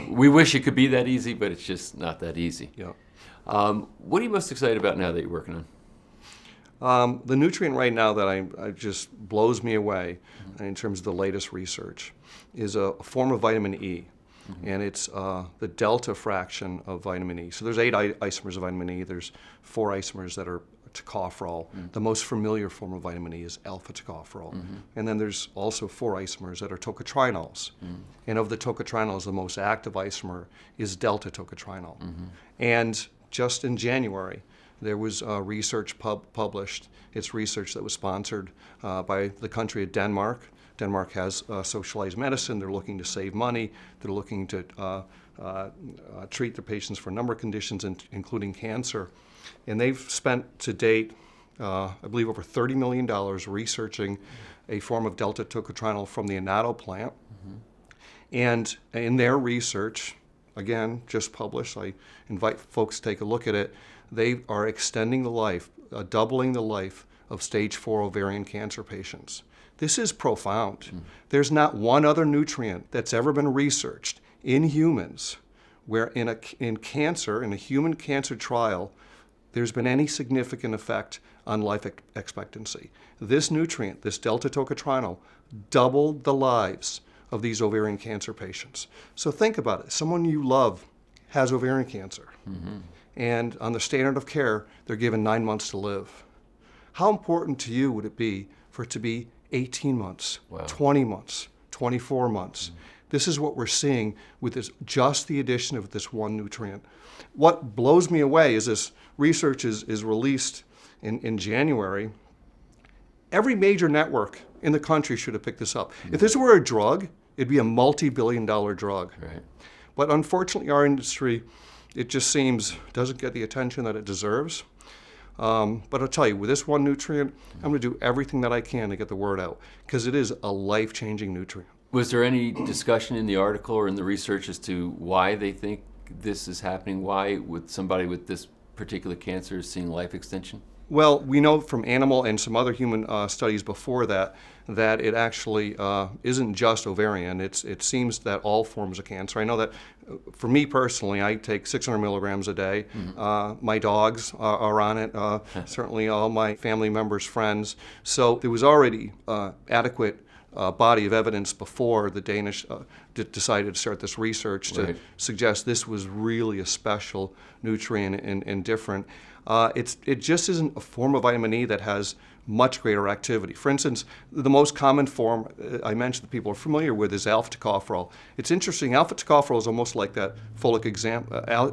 We wish it could be that easy, but it's just not that easy. Yeah. What are you most excited about now that you're working on? The nutrient right now that I just blows me away in terms of the latest research is a form of vitamin E. And it's the delta fraction of vitamin E. So there's 8 isomers of vitamin E. There's 4 isomers that are tocopherol. The most familiar form of vitamin E is alpha tocopherol. And then there's also 4 isomers that are tocotrienols. And of the tocotrienols, the most active isomer is delta tocotrienol. And just in January, there was research published. It's research that was sponsored by the country of Denmark. Denmark has socialized medicine. They're looking to save money. They're looking to treat their patients for a number of conditions, including cancer. And they've spent to date, I believe, over $30 million researching a form of delta tocotrienol from the annatto plant. And in their research, again, just published, I invite folks to take a look at it, they are extending the life, doubling the life of stage 4 ovarian cancer patients. This is profound. There's not one other nutrient that's ever been researched in humans where in a human cancer trial, there's been any significant effect on life expectancy. This nutrient, this delta tocotrienol, doubled the lives of these ovarian cancer patients. So think about it. Someone you love has ovarian cancer. And on the standard of care, they're given 9 months to live. How important to you would it be for it to be 18 months, 20 months, 24 months? This is what we're seeing with just the addition of this one nutrient. What blows me away is this research is released in January. Every major network in the country should have picked this up. If this were a drug, it'd be a multi-billion-dollar drug. Right. But unfortunately, our industry, it just seems, doesn't get the attention that it deserves. But I'll tell you, with this one nutrient, I'm going to do everything that I can to get the word out, because it is a life-changing nutrient. Was there any discussion in the article or in the research as to why they think this is happening? Why with somebody with this particular cancer is seeing life extension? Well, we know from animal and some other human studies before that it actually isn't just ovarian. It seems that all forms of cancer. I know that for me personally, I take 600 milligrams a day. My dogs are on it, certainly all my family members, friends. So there was already adequate body of evidence before the Danish decided to start this research to suggest this was really a special nutrient and different. It just isn't a form of vitamin E that has much greater activity. For instance, the most common form I mentioned that people are familiar with is alpha tocopherol. It's interesting, alpha tocopherol is almost like that folic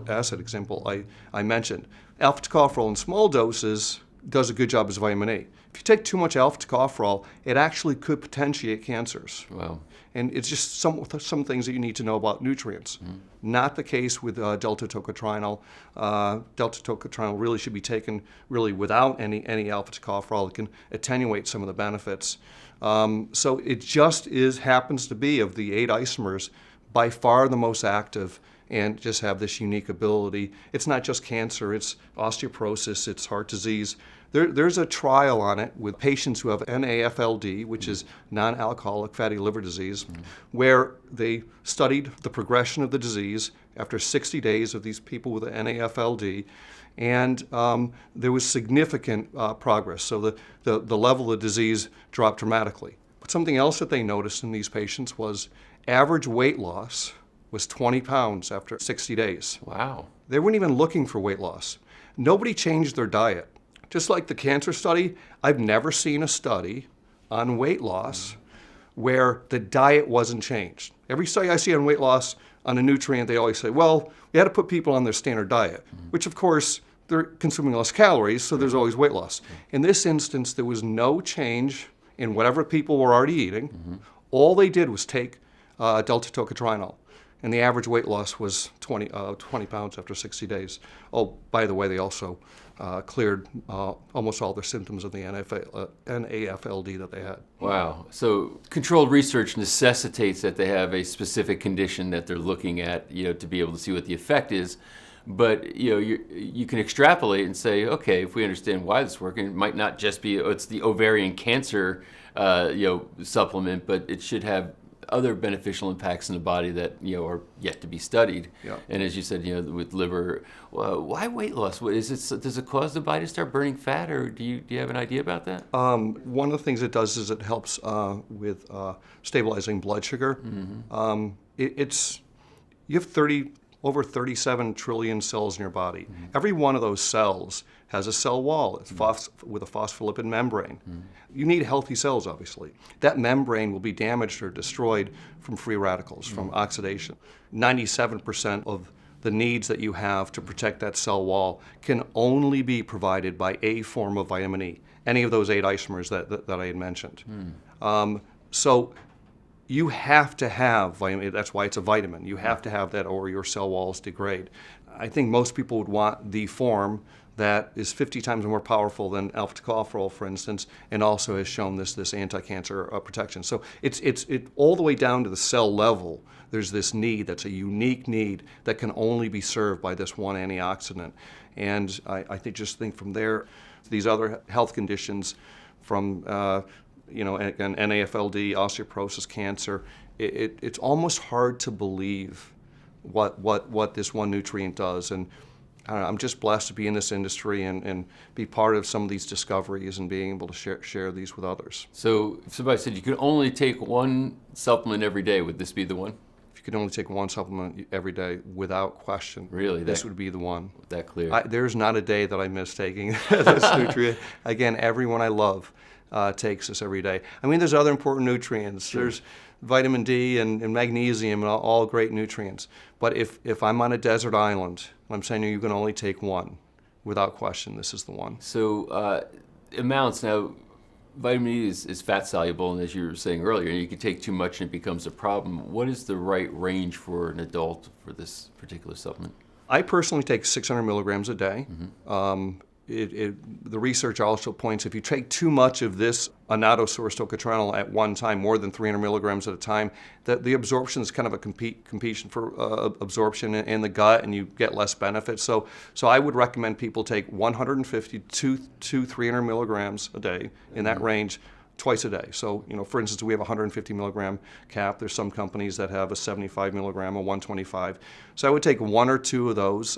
acid example I mentioned. Alpha tocopherol in small doses does a good job as vitamin A. If you take too much alpha tocopherol, it actually could potentiate cancers. Wow. And it's just some things that you need to know about nutrients. Not the case with delta tocotrienol. Delta tocotrienol really should be taken really without any alpha tocopherol. It can attenuate some of the benefits. So it just happens to be, of the 8 isomers, by far the most active and just have this unique ability. It's not just cancer, it's osteoporosis, it's heart disease. There's a trial on it with patients who have NAFLD, which is non-alcoholic fatty liver disease, where they studied the progression of the disease after 60 days of these people with NAFLD, and there was significant progress. So the level of disease dropped dramatically. But something else that they noticed in these patients was average weight loss was 20 pounds after 60 days. Wow. They weren't even looking for weight loss. Nobody changed their diet. Just like the cancer study, I've never seen a study on weight loss where the diet wasn't changed. Every study I see on weight loss on a nutrient, they always say, well, we had to put people on their standard diet, which of course, they're consuming less calories, so there's always weight loss. In this instance, there was no change in whatever people were already eating. All they did was take delta tocotrienol. And the average weight loss was 20 pounds after 60 days. Oh, by the way, they also cleared almost all their symptoms of the NAFLD that they had. Wow. So controlled research necessitates that they have a specific condition that they're looking at, to be able to see what the effect is. But you can extrapolate and say, okay, if we understand why this is working, it might not just be it's the ovarian cancer supplement, but it should have other beneficial impacts in the body that are yet to be studied. Yeah. And as you said, with liver, why weight loss? What is it? Does it cause the body to start burning fat, or do you have an idea about that? One of the things it does is it helps with stabilizing blood sugar. Mm-hmm. You have over 37 trillion cells in your body. Mm-hmm. Every one of those cells has a cell wall. It's with a phospholipid membrane. Mm-hmm. You need healthy cells, obviously. That membrane will be damaged or destroyed from free radicals, from oxidation. 97% of the needs that you have to protect that cell wall can only be provided by a form of vitamin E, any of those 8 isomers that I had mentioned. So you have to have vitamin E. That's why it's a vitamin. You have to have that or your cell walls degrade. I think most people would want the form that is 50 times more powerful than alpha tocopherol, for instance, and also has shown this anti-cancer protection. So it's all the way down to the cell level. There's this need that's a unique need that can only be served by this one antioxidant. And I think from there, these other health conditions from again, NAFLD, osteoporosis, cancer, it's almost hard to believe what this one nutrient does. And I don't know, I'm just blessed to be in this industry and be part of some of these discoveries and being able to share these with others. So if somebody said you could only take one supplement every day, would this be the one? If you could only take one supplement every day, without question, really, this would be the one. That clear? There's not a day that I miss taking this nutrient. Again, everyone I love takes this every day. I mean, there's other important nutrients. Sure. There's vitamin D and magnesium and all great nutrients. But if I'm on a desert island, I'm saying you can only take one, without question, this is the one. So amounts, now vitamin E is fat soluble, and as you were saying earlier, you can take too much and it becomes a problem. What is the right range for an adult for this particular supplement? I personally take 600 milligrams a day. Mm-hmm. The research also points if you take too much of this annatto-source tocotrienol at one time, more than 300 milligrams at a time, that the absorption is kind of a competition for absorption in the gut, and you get less benefit. So I would recommend people take 150 to 300 milligrams a day in that range, twice a day. So, for instance, we have a 150 milligram cap. There's some companies that have a 75 milligram, a 125. So I would take one or two of those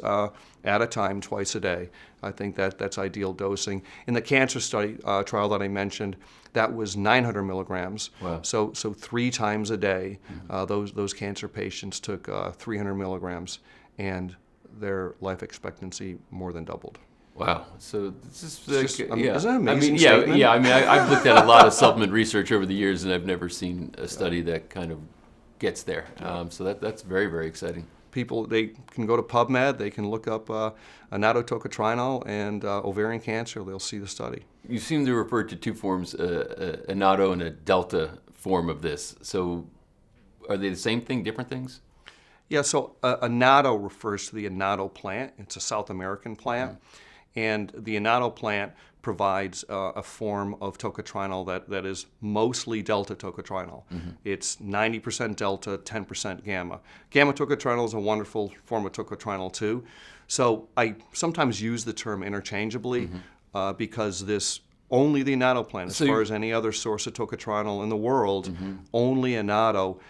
at a time, twice a day. I think that's ideal dosing. In the cancer study trial that I mentioned, that was 900 milligrams. Wow. So 3 times a day, those cancer patients took 300 milligrams, and their life expectancy more than doubled. Wow. So this is isn't that an amazing yeah. statement? I mean, I've looked at a lot of supplement research over the years, and I've never seen a study that kind of gets there. So that's very, very exciting. People, they can go to PubMed, they can look up annatto tocotrienol and ovarian cancer, they'll see the study. You seem to refer to two forms, annatto and a delta form of this. So are they the same thing, different things? Yeah, so annatto refers to the annatto plant. It's a South American plant. Mm-hmm. And the annatto plant provides a form of tocotrienol that is mostly delta tocotrienol. Mm-hmm. It's 90% delta, 10% gamma. Gamma tocotrienol is a wonderful form of tocotrienol too. So I sometimes use the term interchangeably because only the annatto plant, as far as any other source of tocotrienol in the world, only annatto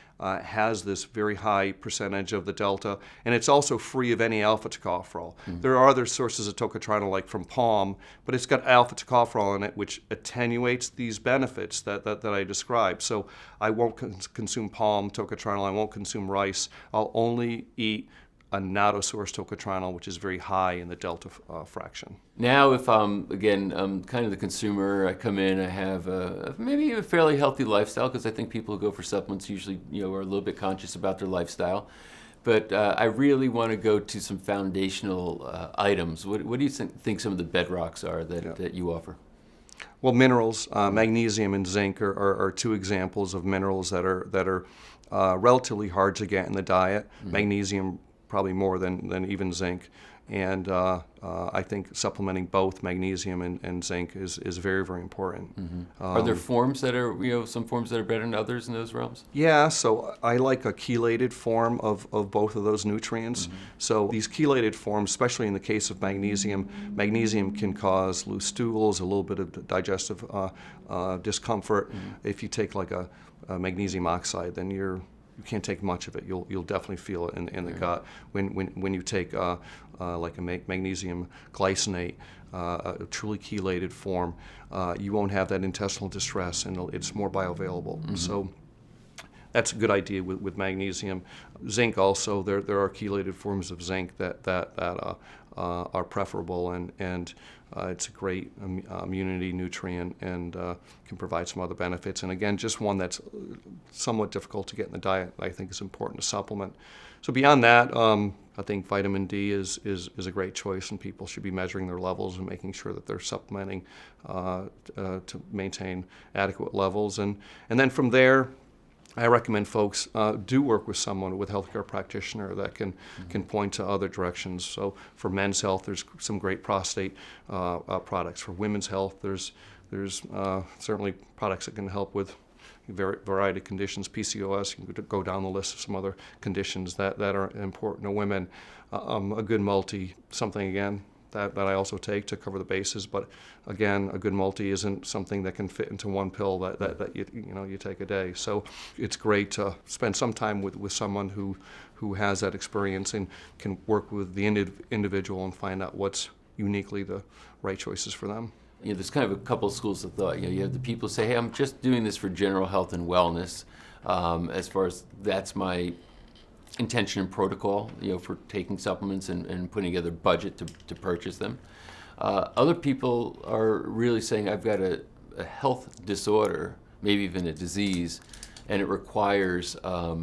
has this very high percentage of the delta, and it's also free of any alpha tocopherol. There are other sources of tocotrienol, like from palm, but it's got alpha tocopherol in it, which attenuates these benefits that I described. So I won't consume palm tocotrienol, I won't consume rice. I'll only eat annatto-source tocotrienol, which is very high in the delta fraction. Now, if I'm kind of the consumer, I come in, I have maybe a fairly healthy lifestyle, because I think people who go for supplements usually are a little bit conscious about their lifestyle. But I really want to go to some foundational items. What do you think some of the bedrocks are that you offer? Well, minerals, magnesium and zinc are two examples of minerals that are relatively hard to get in the diet. Magnesium probably more than even zinc. And I think supplementing both magnesium and zinc is very, very important. Are there forms that are, some forms that are better than others in those realms? Yeah, so I like a chelated form of both of those nutrients. So these chelated forms, especially in the case of magnesium can cause loose stools, a little bit of digestive discomfort. If you take like a magnesium oxide, then you can't take much of it. You'll definitely feel it in the gut. When you take like a magnesium glycinate, a truly chelated form, you won't have that intestinal distress, and it's more bioavailable. So that's a good idea with magnesium. Zinc also, there are chelated forms of zinc that are preferable, and it's a great immunity nutrient and can provide some other benefits. And again, just one that's somewhat difficult to get in the diet, I think is important to supplement. So beyond that, I think vitamin D is a great choice, and people should be measuring their levels and making sure that they're supplementing to maintain adequate levels. And then from there, I recommend folks do work with someone, with a healthcare practitioner that can point to other directions. So for men's health, there's some great prostate products. For women's health, there's certainly products that can help with variety of conditions. PCOS, you can go down the list of some other conditions that are important to women. A good multi, something again that I also take to cover the bases, but again, a good multi isn't something that can fit into one pill that you take a day. So it's great to spend some time with someone who has that experience and can work with the individual and find out what's uniquely the right choices for them. There's kind of a couple of schools of thought. You have the people who say, hey, I'm just doing this for general health and wellness, as far as that's my intention and protocol, for taking supplements and putting together a budget to purchase them. Other people are really saying, I've got a health disorder, maybe even a disease, and it requires, I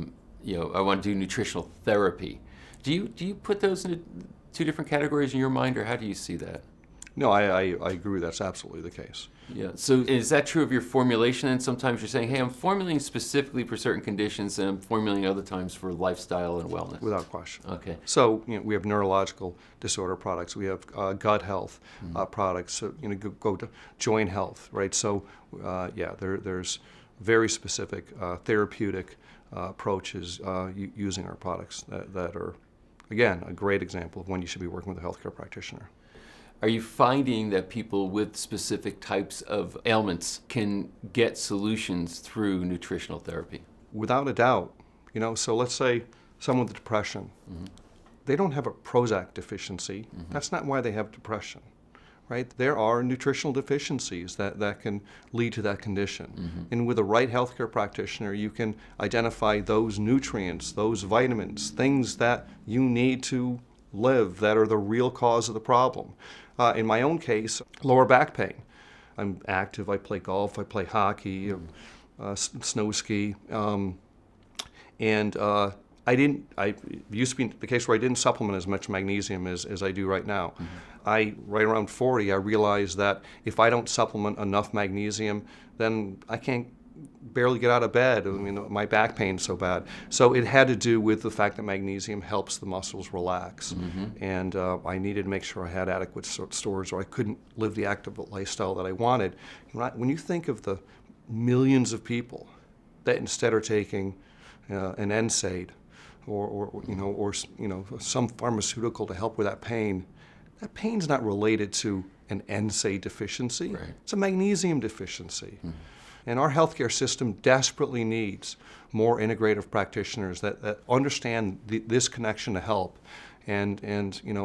want to do nutritional therapy. Do you put those into two different categories in your mind, or how do you see that? No, I agree. That's absolutely the case. Yeah. So is that true of your formulation? And sometimes you're saying, hey, I'm formulating specifically for certain conditions, and I'm formulating other times for lifestyle and wellness. Without question. Okay. So we have neurological disorder products. We have gut health products. So go to joint health, right? So there's very specific therapeutic approaches using our products that are, again, a great example of when you should be working with a healthcare practitioner. Are you finding that people with specific types of ailments can get solutions through nutritional therapy? Without a doubt. So let's say someone with depression, they don't have a Prozac deficiency. That's not why they have depression, right? There are nutritional deficiencies that can lead to that condition. And with the right healthcare practitioner, you can identify those nutrients, those vitamins, things that you need to live that are the real cause of the problem. In my own case, lower back pain. I'm active, I play golf, I play hockey, snow ski, and it used to be the case where I didn't supplement as much magnesium as I do right now. Right around 40, I realized that if I don't supplement enough magnesium, then I can't barely get out of bed. I mean, my back pain's so bad. So it had to do with the fact that magnesium helps the muscles relax. And I needed to make sure I had adequate storage, or I couldn't live the active lifestyle that I wanted. When you think of the millions of people that instead are taking an NSAID or some pharmaceutical to help with that pain's not related to an NSAID deficiency. Right. It's a magnesium deficiency. And our healthcare system desperately needs more integrative practitioners that understand this connection to help and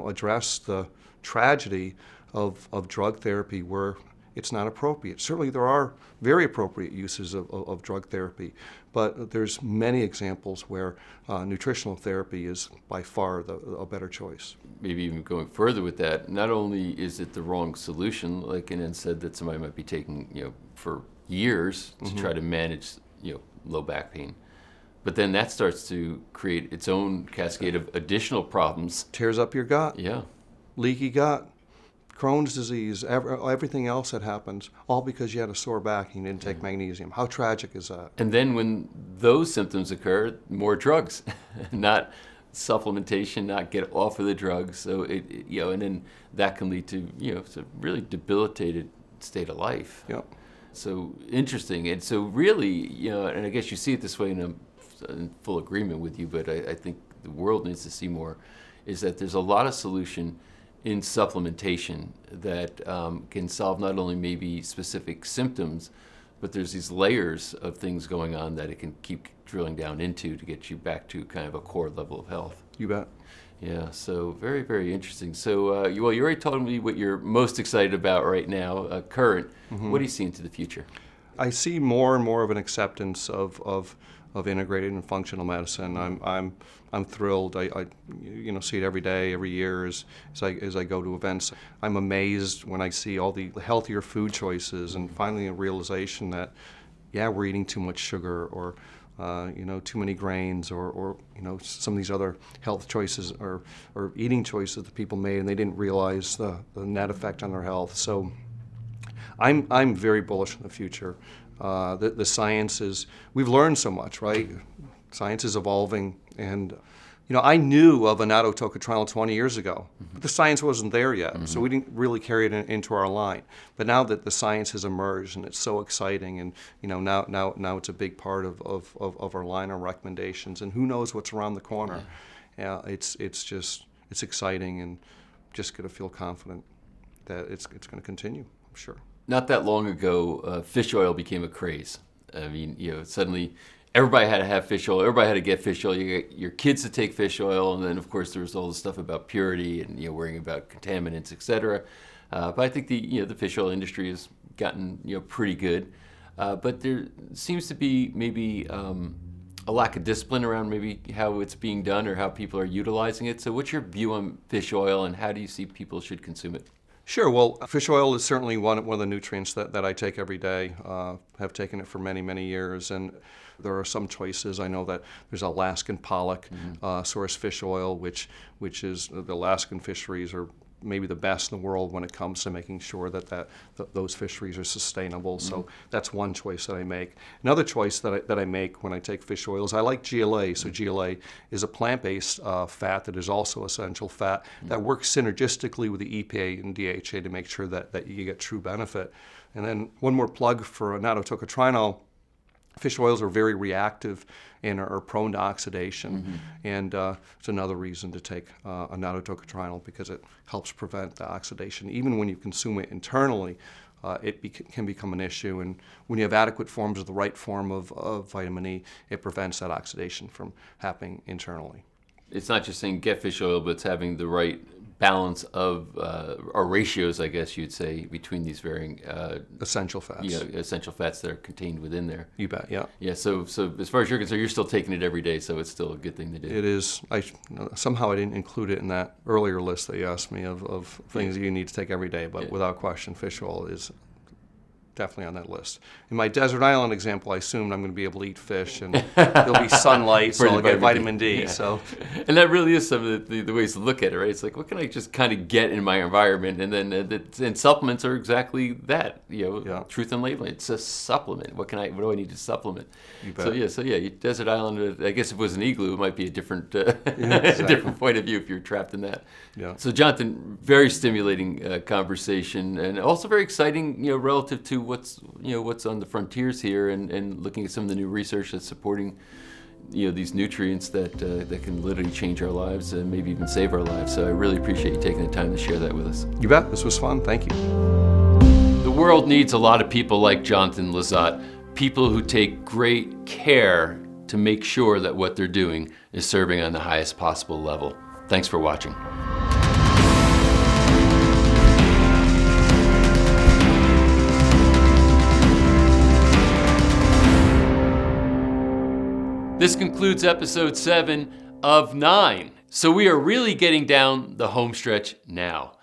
address the tragedy of drug therapy where it's not appropriate. Certainly there are very appropriate uses of drug therapy, but there's many examples where nutritional therapy is by far a better choice. Maybe even going further with that, not only is it the wrong solution, like an NSAID that somebody might be taking for years to try to manage low back pain, but then that starts to create its own cascade of additional problems. Tears up your gut. Yeah. Leaky gut, Crohn's disease, everything else that happens, all because you had a sore back and you didn't take magnesium. How tragic is that? And then when those symptoms occur, more drugs, not supplementation, not get off of the drugs. So and then that can lead to, it's a really debilitated state of life. Yep. So interesting. And so really, and I guess you see it this way, and I'm in full agreement with you, but I think the world needs to see more, is that there's a lot of solution in supplementation that can solve not only maybe specific symptoms, but there's these layers of things going on that it can keep drilling down into to get you back to kind of a core level of health. You bet. Yeah, so very, very interesting. So, you already told me what you're most excited about right now, current. What do you see into the future? I see more and more of an acceptance of integrated and functional medicine. I'm thrilled. I see it every day, every year as I go to events. I'm amazed when I see all the healthier food choices, and finally a realization that, we're eating too much sugar, or too many grains, or some of these other health choices or eating choices that people made, and they didn't realize the net effect on their health. So I'm very bullish on the future. The science is, we've learned so much, right? Science is evolving, and I knew of annatto-tocotrienol 20 years ago, but the science wasn't there yet, so we didn't really carry it into our line. But now that the science has emerged, and it's so exciting, and now it's a big part of our line of recommendations, and who knows what's around the corner. It's exciting, and just going to feel confident that it's going to continue, I'm sure. Not that long ago, fish oil became a craze. I mean, suddenly everybody had to have fish oil. Everybody had to get fish oil. You get your kids to take fish oil, and then of course there was all the stuff about purity and worrying about contaminants, etc. But I think the fish oil industry has gotten pretty good. But there seems to be maybe a lack of discipline around maybe how it's being done or how people are utilizing it. So what's your view on fish oil, and how do you see people should consume it? Sure. Well, fish oil is certainly one of the nutrients that I take every day. Have taken it for many, many years, and there are some choices. I know that there's Alaskan pollock source fish oil, which is the Alaskan fisheries are maybe the best in the world when it comes to making sure that those fisheries are sustainable. So that's one choice that I make. Another choice that I make when I take fish oils, I like GLA. So GLA is a plant-based fat that is also essential fat that works synergistically with the EPA and DHA to make sure that you get true benefit. And then one more plug for annatto-tocotrienol. Fish oils are very reactive and are prone to oxidation, and it's another reason to take annatto-tocotrienol, because it helps prevent the oxidation. Even when you consume it internally, can become an issue, and when you have adequate forms of the right form of vitamin E, it prevents that oxidation from happening internally. It's not just saying get fish oil, but it's having the right balance of, or ratios, I guess you'd say, between these varying essential fats. Essential fats that are contained within there. You bet, yeah. Yeah, so as far as you're concerned, you're still taking it every day, so it's still a good thing to do. It is. Somehow I didn't include it in that earlier list that you asked me of things that you need to take every day, but without question, fish oil is definitely on that list. In my desert island example, I assumed I'm going to be able to eat fish, and there'll be sunlight, so I'll get vitamin D. Yeah. So, and that really is some of the ways to look at it, right? It's like, what can I just kind of get in my environment? And then and supplements are exactly that. Truth in labeling. It's a supplement. What do I need to supplement? You bet. So desert island. I guess if it was an igloo, it might be a different different point of view if you're trapped in that. Yeah. So Jonathan, very stimulating conversation, and also very exciting, relative to what's on the frontiers here, and looking at some of the new research that's supporting these nutrients that can literally change our lives and maybe even save our lives. So I really appreciate you taking the time to share that with us. You bet. This was fun. Thank you. The world needs a lot of people like Jonathan Lizotte, people who take great care to make sure that what they're doing is serving on the highest possible level. Thanks for watching. This concludes episode 7 of 9. So we are really getting down the home stretch now.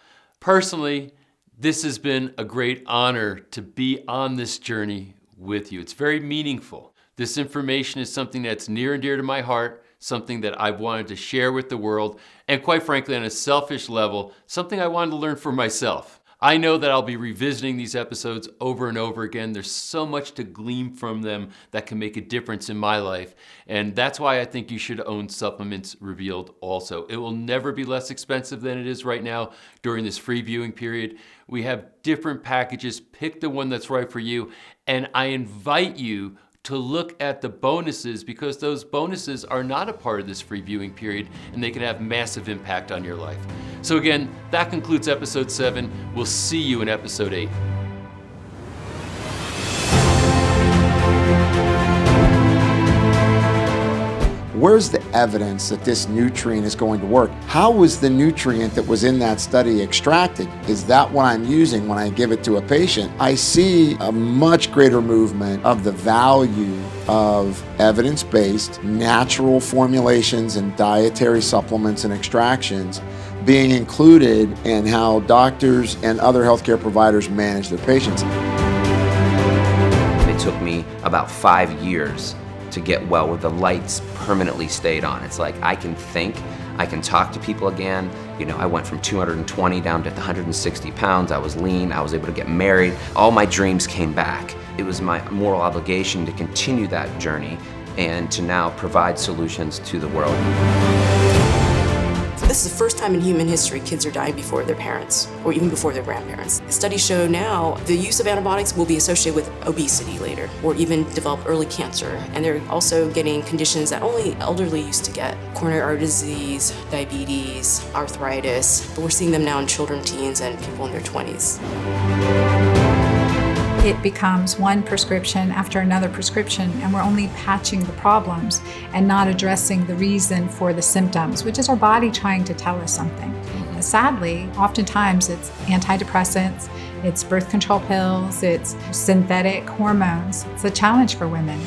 Personally, this has been a great honor to be on this journey with you. It's very meaningful. This information is something that's near and dear to my heart, something that I've wanted to share with the world, and quite frankly, on a selfish level, something I wanted to learn for myself. I know that I'll be revisiting these episodes over and over again. There's so much to glean from them that can make a difference in my life. And that's why I think you should own Supplements Revealed also. It will never be less expensive than it is right now during this free viewing period. We have different packages. Pick the one that's right for you. And I invite you to look at the bonuses, because those bonuses are not a part of this free viewing period and they can have massive impact on your life. So again, that concludes episode 7. We'll see you in episode 8. Where's the evidence that this nutrient is going to work? How was the nutrient that was in that study extracted? Is that what I'm using when I give it to a patient? I see a much greater movement of the value of evidence-based natural formulations and dietary supplements and extractions being included in how doctors and other healthcare providers manage their patients. It took me about 5 years to get well where the lights permanently stayed on. It's like I can think, I can talk to people again. You know, I went from 220 down to 160 pounds. I was lean, I was able to get married. All my dreams came back. It was my moral obligation to continue that journey and to now provide solutions to the world. This is the first time in human history kids are dying before their parents, or even before their grandparents. Studies show now the use of antibiotics will be associated with obesity later, or even develop early cancer. And they're also getting conditions that only elderly used to get: coronary artery disease, diabetes, arthritis. But we're seeing them now in children, teens, and people in their 20s. It becomes one prescription after another prescription, and we're only patching the problems and not addressing the reason for the symptoms, which is our body trying to tell us something. Sadly, oftentimes it's antidepressants, it's birth control pills, it's synthetic hormones. It's a challenge for women.